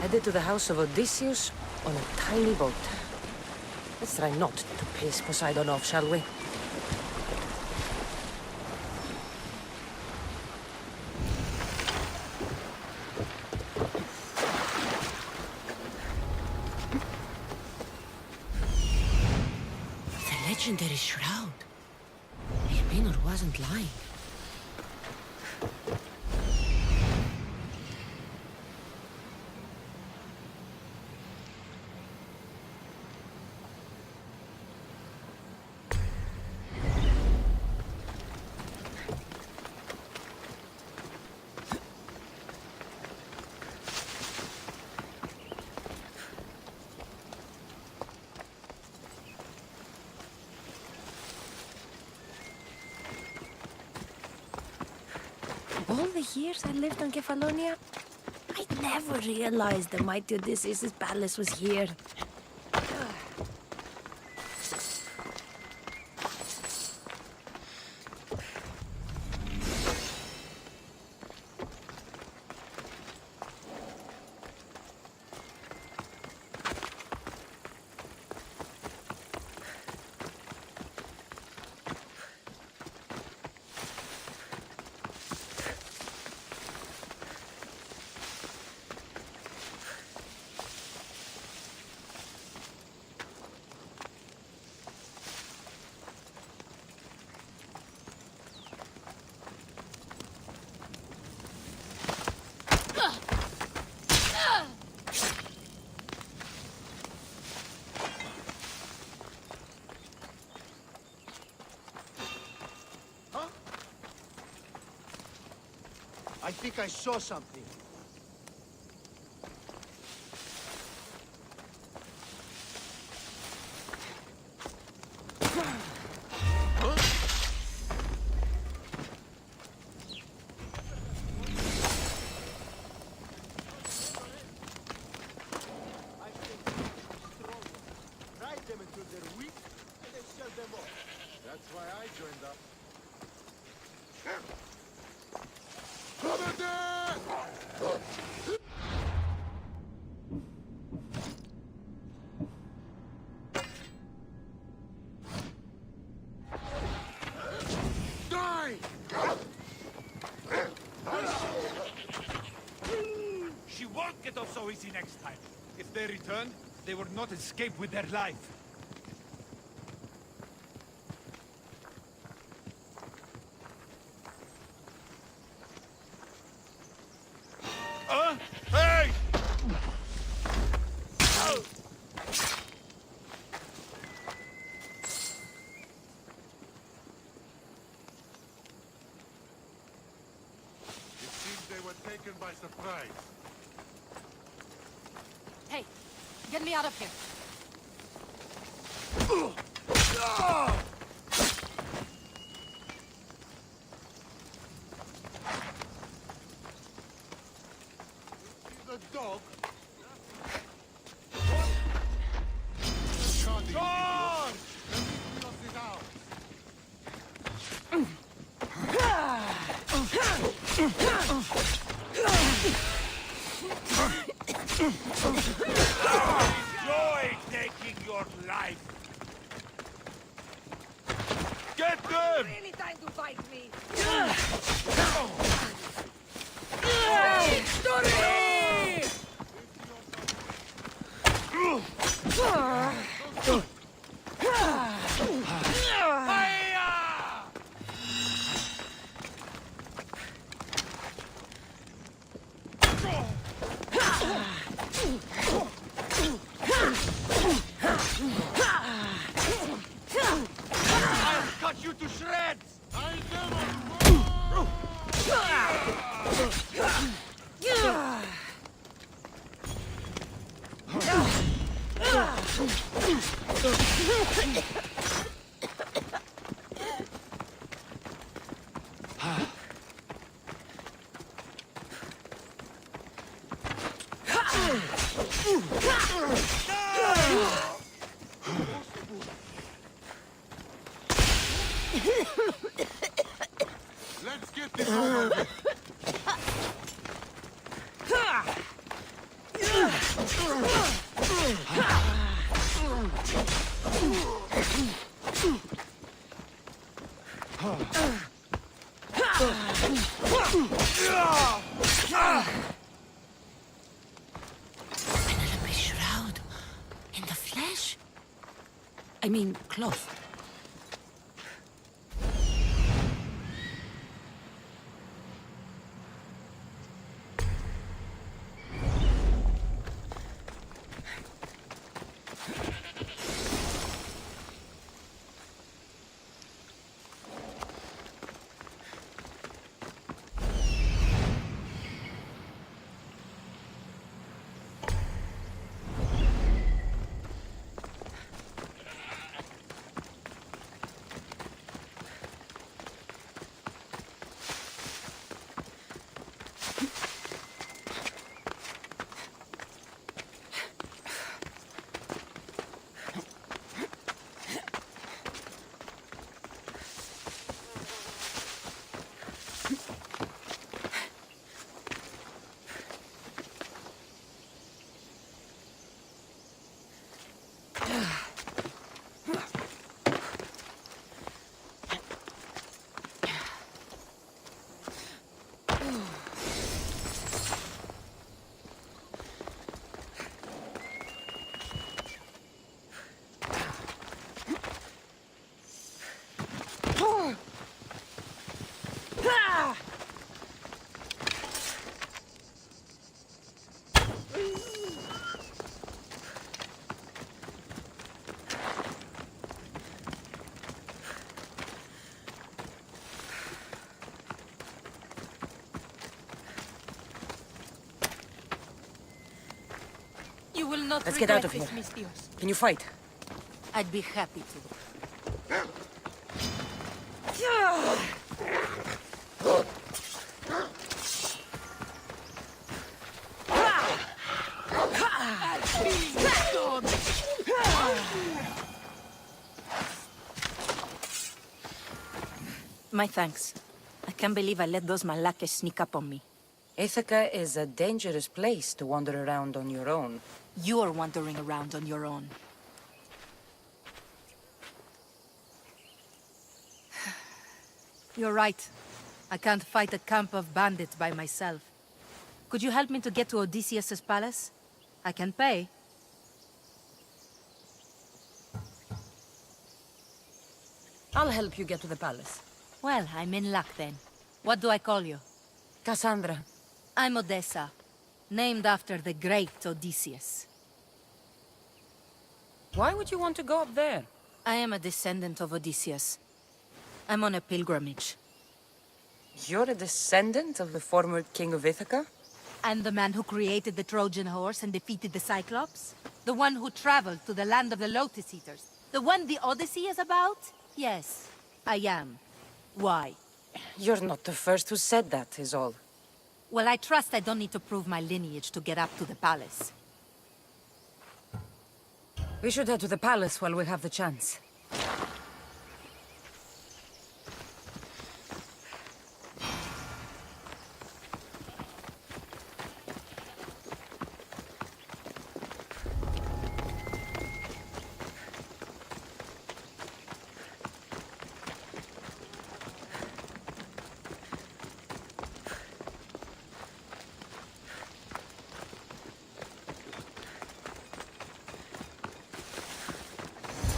Headed to the house of Odysseus on a tiny boat. Let's try not to piss Poseidon off, shall we? The legendary shroud. Elpinor wasn't lying. the years I lived on Kefalonia, I never realized the mighty Odysseus' palace was here. I think I saw something. Ride them until they're weak, and then sell them off. That's why I joined up. She won't get off so easy next time. If they return, they will not escape with their life. Hey! It seems they were taken by surprise. Hey, get me out of here. The dog? John! Enjoy taking your life. Get them! Really trying to fight me. I'll cut you to shreds! Let's get this over with. Penelope's shroud. In the flesh? I mean, cloth. will not Let's get out of regret here. this, Mistios. Can you fight? I'd be happy to. My thanks. I can't believe I let those Malakes sneak up on me. Ithaca is a dangerous place to wander around on your own. You're wandering around on your own. You're right. I can't fight a camp of bandits by myself. Could you help me to get to Odysseus' palace? I can pay. I'll help you get to the palace. Well, I'm in luck then. What do I call you? Cassandra. I'm Odessa, named after the great Odysseus. Why would you want to go up there? I am a descendant of Odysseus. I'm on a pilgrimage. You're a descendant of the former king of Ithaca? And the man who created the Trojan horse and defeated the Cyclops? The one who traveled to the land of the Lotus Eaters? The one the Odyssey is about? Yes, I am. Why? You're not the first who said that, is all. Well, I trust I don't need to prove my lineage to get up to the palace. We should head to the palace while we have the chance.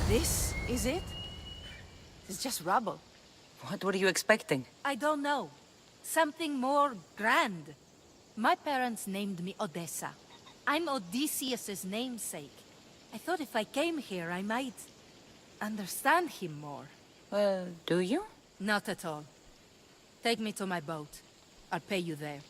This is it? It's just rubble. What were you expecting? I don't know. Something more grand. My parents named me Odessa. I'm Odysseus's namesake. I thought if I came here, I might understand him more. Well, do you? Not at all. Take me to my boat. I'll pay you there.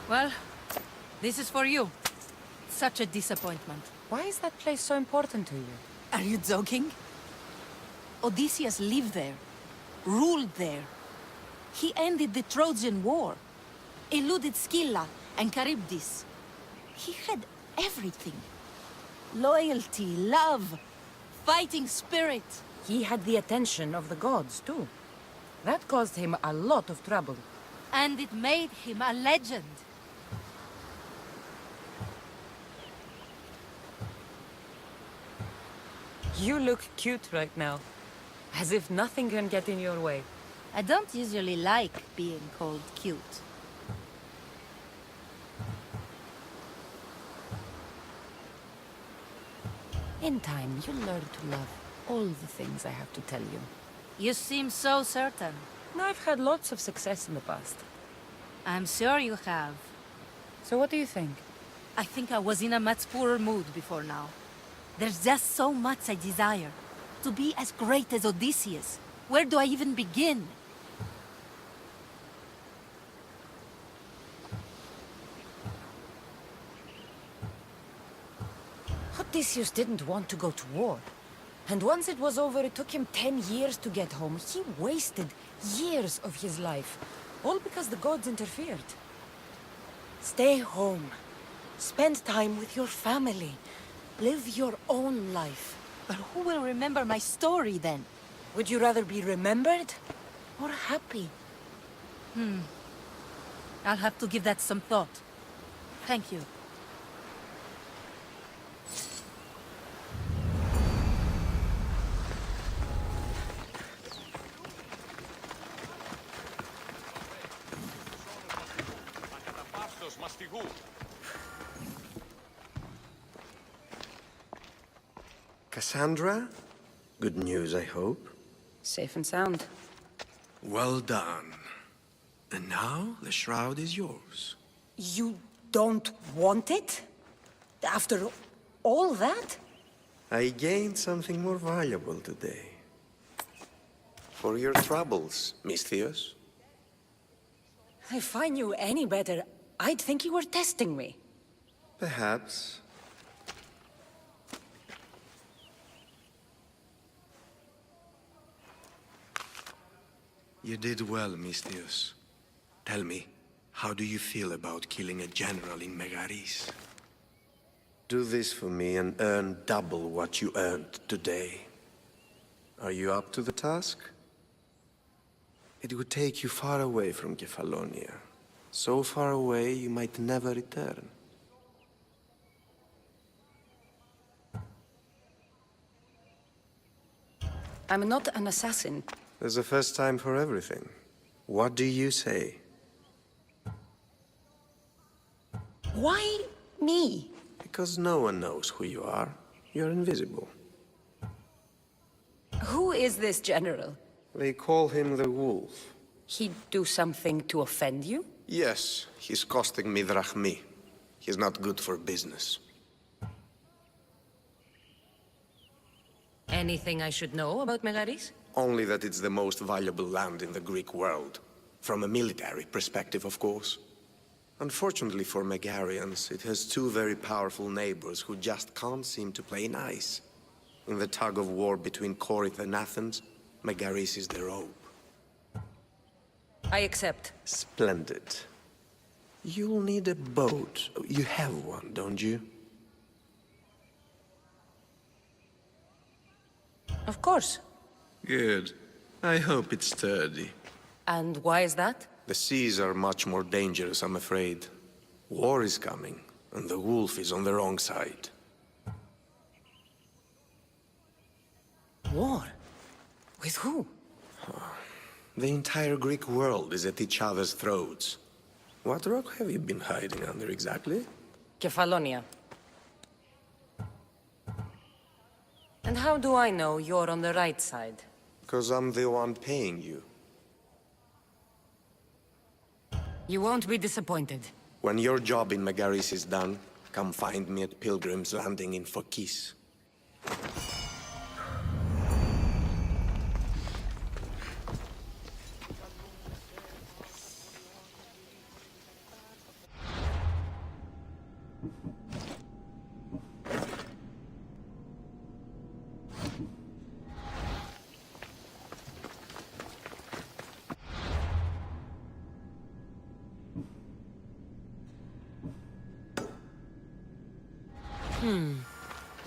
Well, this is for you. Such a disappointment. Why is that place so important to you? Are you joking? Odysseus lived there, ruled there. He ended the Trojan War, eluded Scylla and Charybdis. He had everything. Loyalty, love, fighting spirit. He had the attention of the gods, too. That caused him a lot of trouble. And it made him a legend. You look cute right now. As if nothing can get in your way. I don't usually like being called cute. In time, you'll learn to love all the things I have to tell you. You seem so certain. I've had lots of success in the past. I'm sure you have. So what do you think? I think I was in a much poorer mood before now. There's just so much I desire. To be as great as Odysseus. Where do I even begin? Odysseus didn't want to go to war. And once it was over, it took him 10 years to get home. He wasted years of his life. All because the gods interfered. Stay home. Spend time with your family. Live your own life. But who will remember my story then? Would you rather be remembered or happy? I'll have to give that some thought. Thank you. Cassandra? Good news, I hope. Safe and sound. Well done. And now, the shroud is yours. You don't want it? After all that? I gained something more valuable today. For your troubles, Misthios. If I knew any better, I'd think you were testing me. Perhaps. You did well, Misthios. Tell me, how do you feel about killing a general in Megaris? Do this for me and earn double what you earned today. Are you up to the task? It would take you far away from Kefalonia. So far away you might never return. I'm not an assassin. There's a first time for everything. What do you say? Why me? Because no one knows who you are. You're invisible. Who is this general? They call him the Wolf. He'd do something to offend you? Yes, he's costing me drachmi. He's not good for business. Anything I should know about Megaris? Only that it's the most valuable land in the Greek world. From a military perspective, of course. Unfortunately for Megarians, it has two very powerful neighbors who just can't seem to play nice. In the tug-of-war between Corinth and Athens, Megaris is the rope. I accept. Splendid. You'll need a boat. You have one, don't you? Of course. Good. I hope it's sturdy. And why is that? The seas are much more dangerous, I'm afraid. War is coming, and the wolf is on the wrong side. War? With who? The entire Greek world is at each other's throats. What rock have you been hiding under exactly? Kefalonia. And how do I know you're on the right side? Because I'm the one paying you. You won't be disappointed. When your job in Megaris is done, come find me at Pilgrim's Landing in Phokis.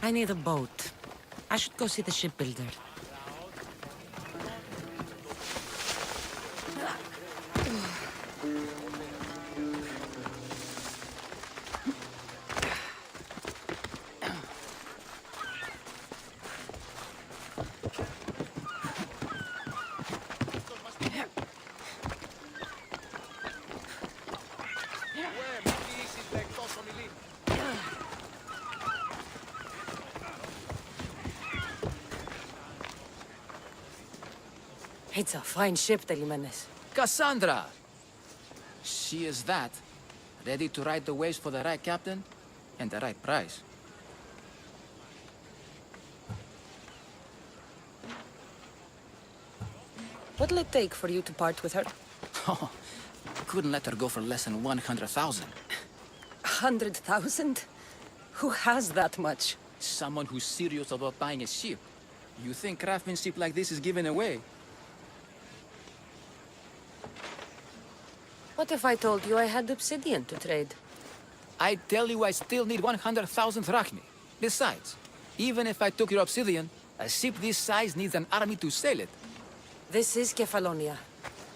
I need a boat. I should go see the shipbuilder. It's a fine ship, Telimenes. Cassandra! She is that. Ready to ride the waves for the right captain and the right price. What'll it take for you to part with her? Oh, couldn't let her go for less than 100,000. 100,000? Who has that much? Someone who's serious about buying a ship. You think craftsmanship like this is given away? What if I told you I had obsidian to trade? I tell you I still need 100,000 drachmi. Besides, even if I took your obsidian, a ship this size needs an army to sail it. This is Kefalonia.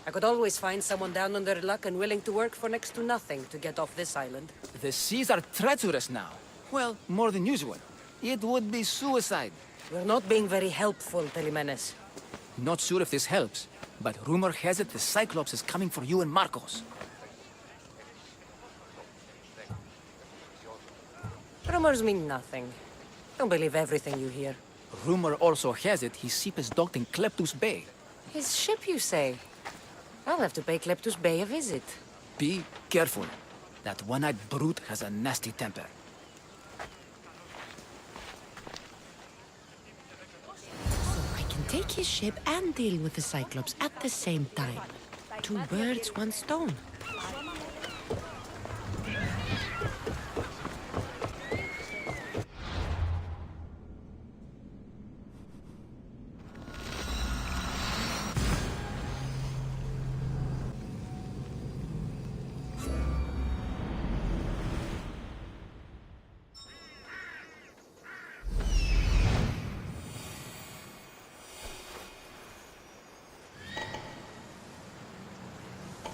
I could always find someone down on their luck and willing to work for next to nothing to get off this island. The seas are treacherous now. Well, more than usual. It would be suicide. You're not being very helpful, Telimenes. Not sure if this helps, but rumor has it the Cyclops is coming for you and Marcos. Rumors mean nothing. Don't believe everything you hear. Rumor also has it his ship is docked in Kleptus Bay. His ship, you say? I'll have to pay Kleptus Bay a visit. Be careful. That one-eyed brute has a nasty temper. So I can take his ship and deal with the Cyclops at the same time. 2 birds, 1 stone.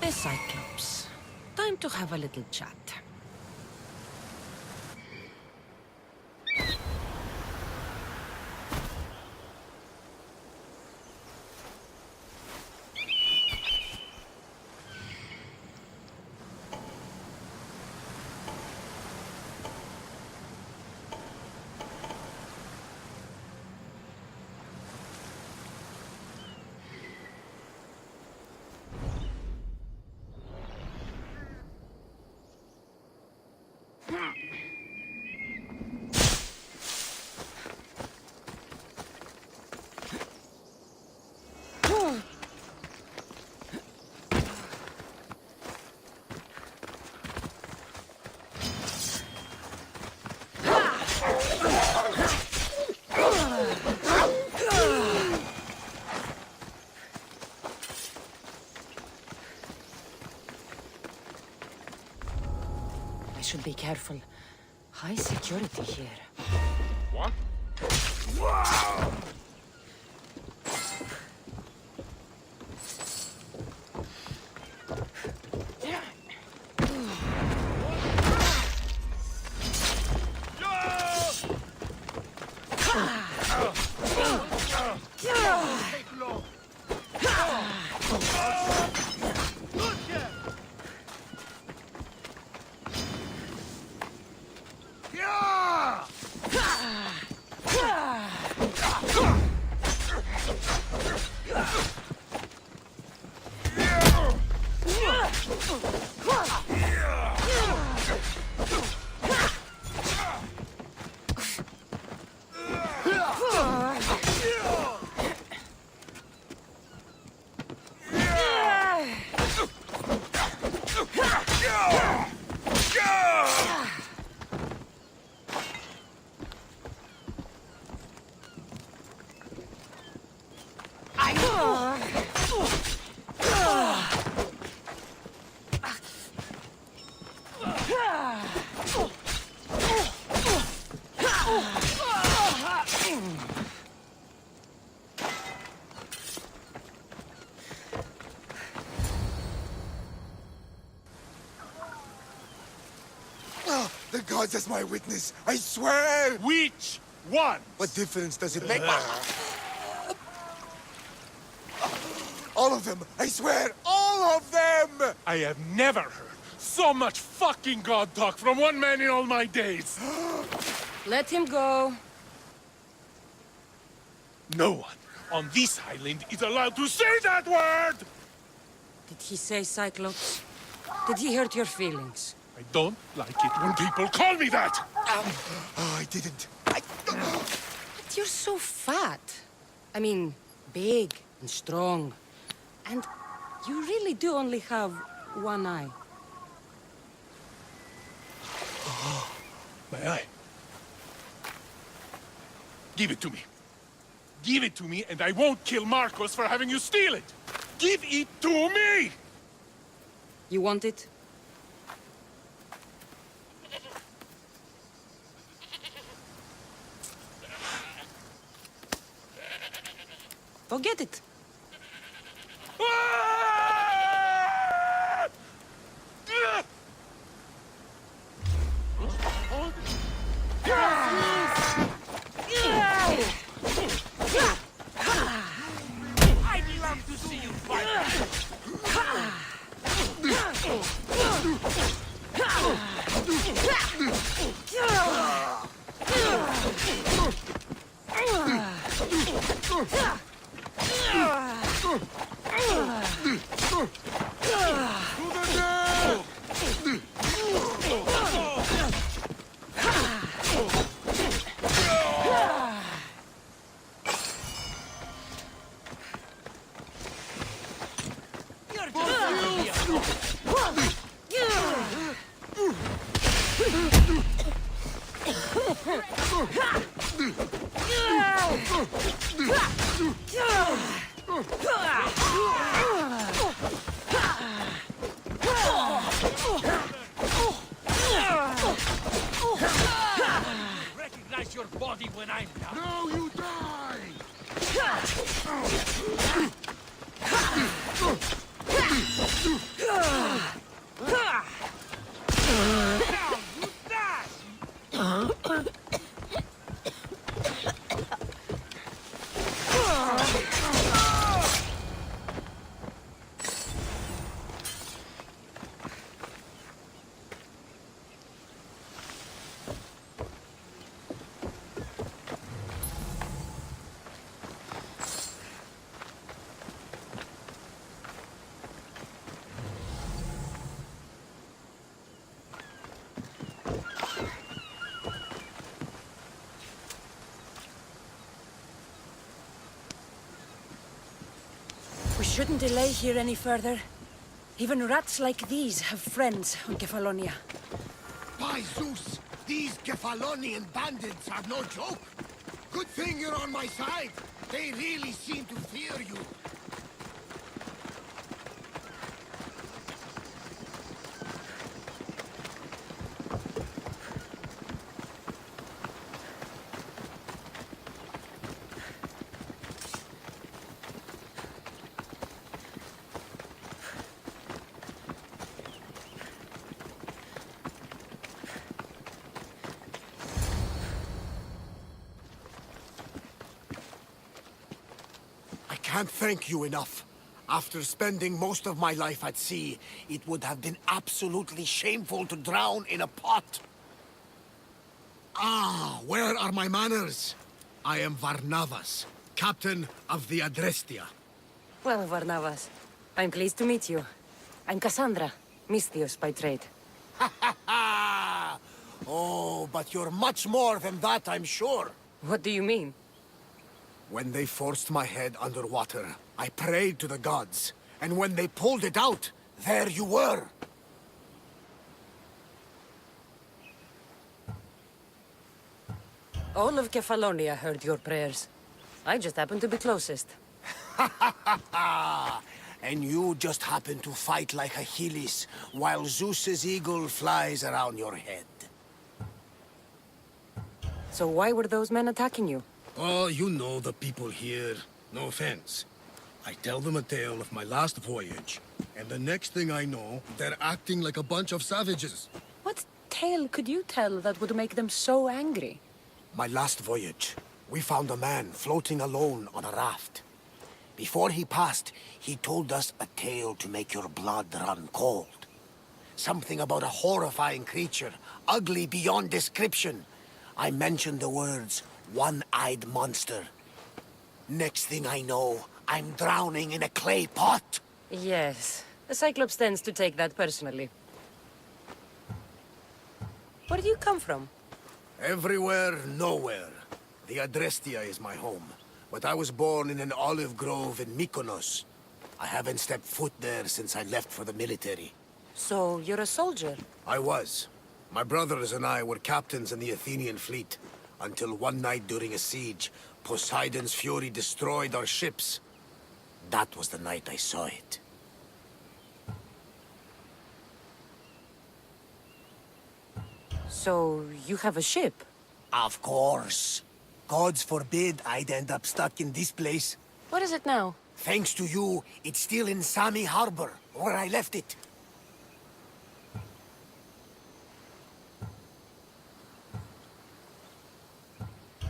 The Cyclops. Time to have a little chat. I should be careful. High security here. What? The gods as my witness, I swear! Which one? What difference does it make? All of them, I swear, all of them! I have never heard so much fucking god talk from one man in all my days. Let him go. No one on this island is allowed to say that word! Did he say Cyclops? Did he hurt your feelings? I don't like it when people call me that! Oh, I didn't. But you're so fat. I mean, big and strong. And you really do only have one eye. My eye. Give it to me. Give it to me, and I won't kill Marcos for having you steal it! Give it to me! You want it? Go get it. I'd love to see you fight. Recognize your body when I'm done. Now you die! We shouldn't delay here any further. Even rats like these have friends on Kefalonia. By Zeus, these Kefalonian bandits are no joke. Good thing you're on my side. They really seem to fear you. I can't thank you enough. After spending most of my life at sea, it would have been absolutely shameful to drown in a pot. Ah, where are my manners? I am Varnavas, captain of the Adrestia. Well, Varnavas, I'm pleased to meet you. I'm Cassandra, Misthios by trade. Oh, but you're much more than that, I'm sure. What do you mean? When they forced my head underwater, I prayed to the gods. And when they pulled it out, there you were. All of Kefalonia heard your prayers. I just happened to be closest. And you just happen to fight like Achilles, while Zeus's eagle flies around your head. So why were those men attacking you? Oh, you know the people here. No offense. I tell them a tale of my last voyage, and the next thing I know, they're acting like a bunch of savages. What tale could you tell that would make them so angry? My last voyage, we found a man floating alone on a raft. Before he passed, he told us a tale to make your blood run cold. Something about a horrifying creature, ugly beyond description. I mentioned the words, one-eyed monster. Next thing I know, I'm drowning in a clay pot. Yes, the Cyclops tends to take that personally. Where do you come from? Everywhere, nowhere. The Adrestia is my home, but I was born in an olive grove in Mykonos. I haven't stepped foot there since I left for the military. So, you're a soldier? I was. My brothers and I were captains in the Athenian fleet, until one night during a siege, Poseidon's fury destroyed our ships. That was the night I saw it. So, you have a ship? Of course. Gods forbid I'd end up stuck in this place. What is it now? Thanks to you, it's still in Sami Harbor, where I left it.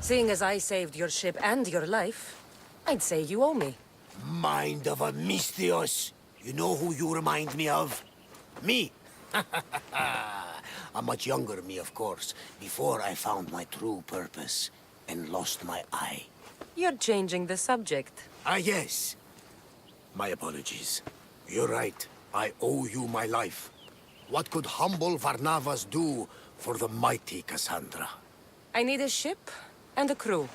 Seeing as I saved your ship and your life, I'd say you owe me. Mind of a Misthios. You know who you remind me of? Me. A much younger me, of course, before I found my true purpose and lost my eye. You're changing the subject. Ah, yes. My apologies. You're right. I owe you my life. What could humble Varnavas do for the mighty Cassandra? I need a ship and a crew.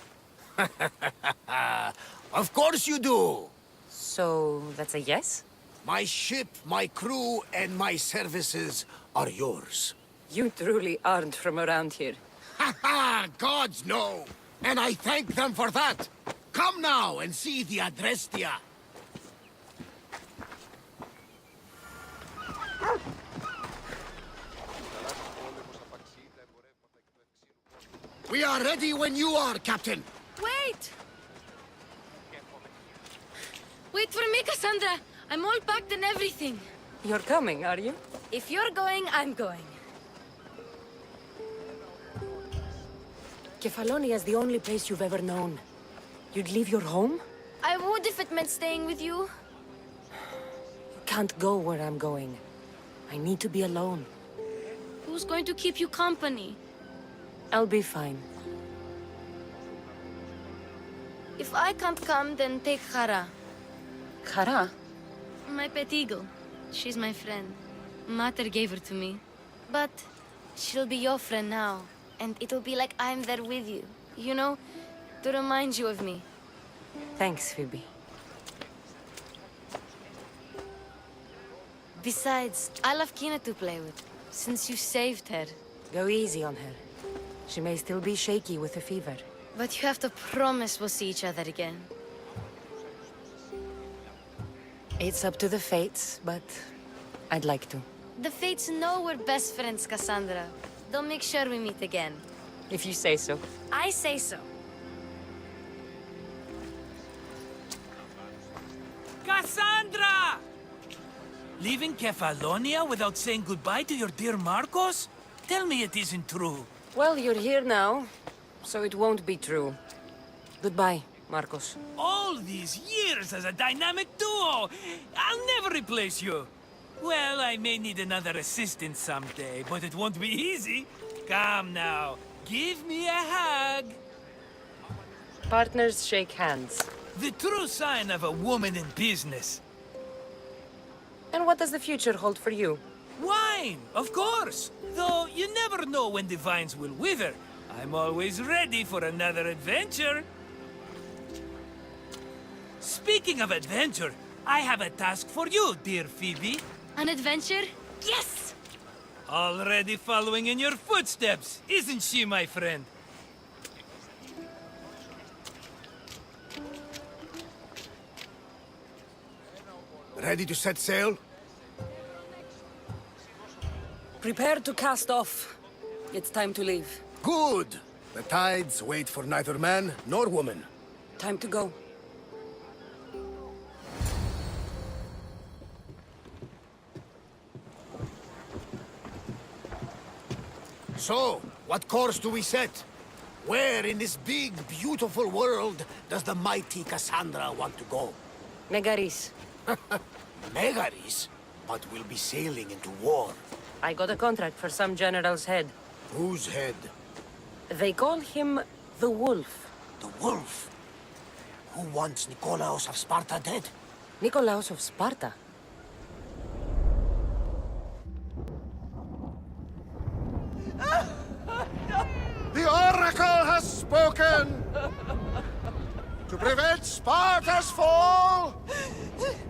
Of course you do! So, that's a yes? My ship, my crew, and my services are yours. You truly aren't from around here. Ha ha! Gods no! And I thank them for that! Come now and see the Adrestia! We are ready when you are, Captain! Wait! Wait for me, Cassandra! I'm all packed and everything. You're coming, are you? If you're going, I'm going. Kefalonia is the only place you've ever known. You'd leave your home? I would if it meant staying with you. You can't go where I'm going. I need to be alone. Who's going to keep you company? I'll be fine. If I can't come, then take Hara. Hara? My pet eagle. She's my friend. Mater gave her to me. But she'll be your friend now. And it'll be like I'm there with you. You know, to remind you of me. Thanks, Phoebe. Besides, I love Kina to play with, since you saved her. Go easy on her. She may still be shaky with the fever. But you have to promise we'll see each other again. It's up to the fates, but I'd like to. The fates know we're best friends, Cassandra. They'll make sure we meet again. If you say so. I say so. Cassandra! Leaving Kefalonia without saying goodbye to your dear Marcos? Tell me it isn't true. Well, you're here now, so it won't be true. Goodbye, Marcos. All these years as a dynamic duo! I'll never replace you! Well, I may need another assistant someday, but it won't be easy. Come now, give me a hug! Partners shake hands. The true sign of a woman in business. And what does the future hold for you? Wine, of course! Though you never know when the vines will wither. I'm always ready for another adventure. Speaking of adventure, I have a task for you, dear Phoebe. An adventure? Yes! Already following in your footsteps, isn't she, my friend? Ready to set sail? Prepare to cast off. It's time to leave. Good! The tides wait for neither man nor woman. Time to go. So, what course do we set? Where in this big, beautiful world does the mighty Cassandra want to go? Megaris. Megaris? But we'll be sailing into war. I got a contract for some general's head. Whose head? They call him the Wolf. The Wolf? Who wants Nikolaos of Sparta dead? Nikolaos of Sparta? The Oracle has spoken! To prevent Sparta's fall,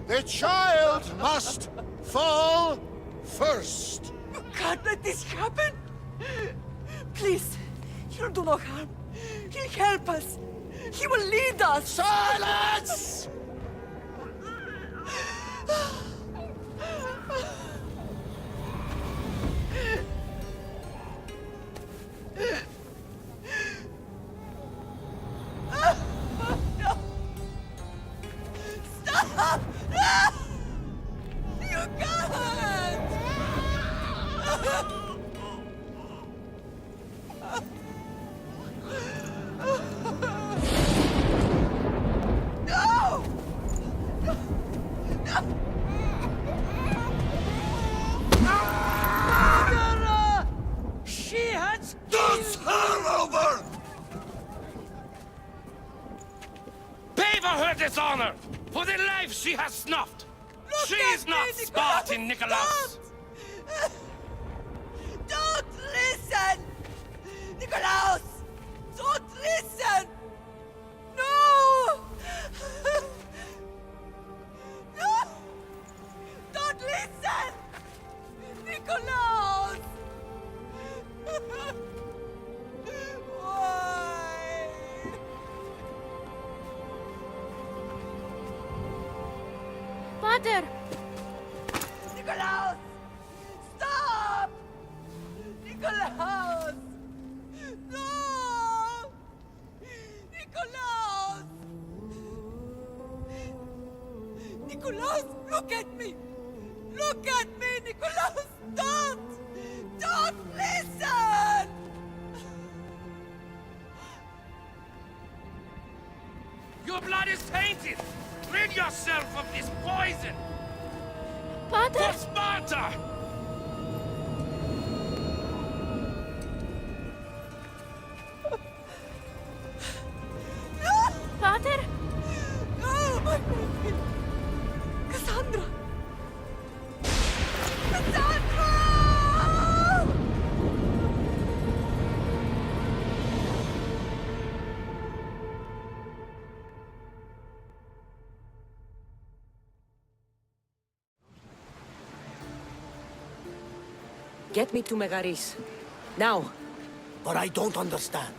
the child must fall first. You can't let this happen! Please, he'll do no harm. He'll help us. He will lead us. Silence! Stop! No! You can't! No! never her dishonor! For the life she has snuffed! She is not Spartan, Nikolaus! Don't listen! Nikolaus! Don't listen! No! No! Don't listen! Nikolaus! Why? Pater! Nikolaus! Stop! Nikolaus! No! Nikolaus! Nikolaus, look at me! Look at me, Nikolaus! Don't! Don't listen! Your blood is tainted! Rid yourself of this poison! Pater! For Sparta! Pater! No, my baby! Cassandra! Cassandra! Get me to Megaris. Now. But I don't understand.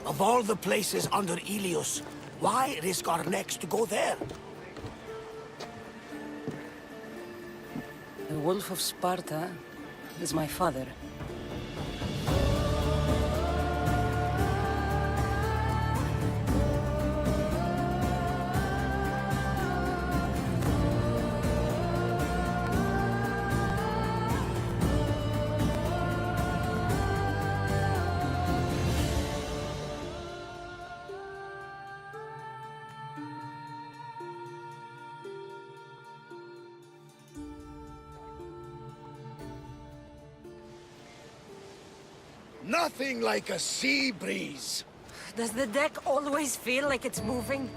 Of all the places under Ilios, why risk our necks to go there? The Wolf of Sparta is my father. Nothing like a sea breeze. Does the deck always feel like it's moving?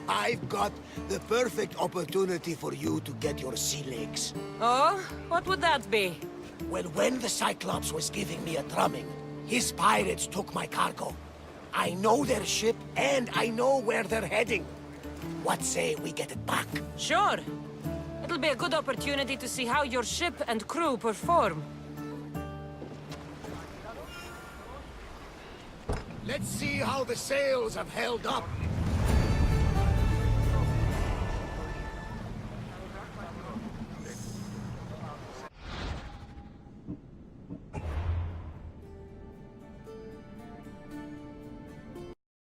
I've got the perfect opportunity for you to get your sea legs. Oh? What would that be? Well, when the Cyclops was giving me a drumming, his pirates took my cargo. I know their ship, and I know where they're heading. What say we get it back? Sure. It'll be a good opportunity to see how your ship and crew perform. Let's see how the sails have held up.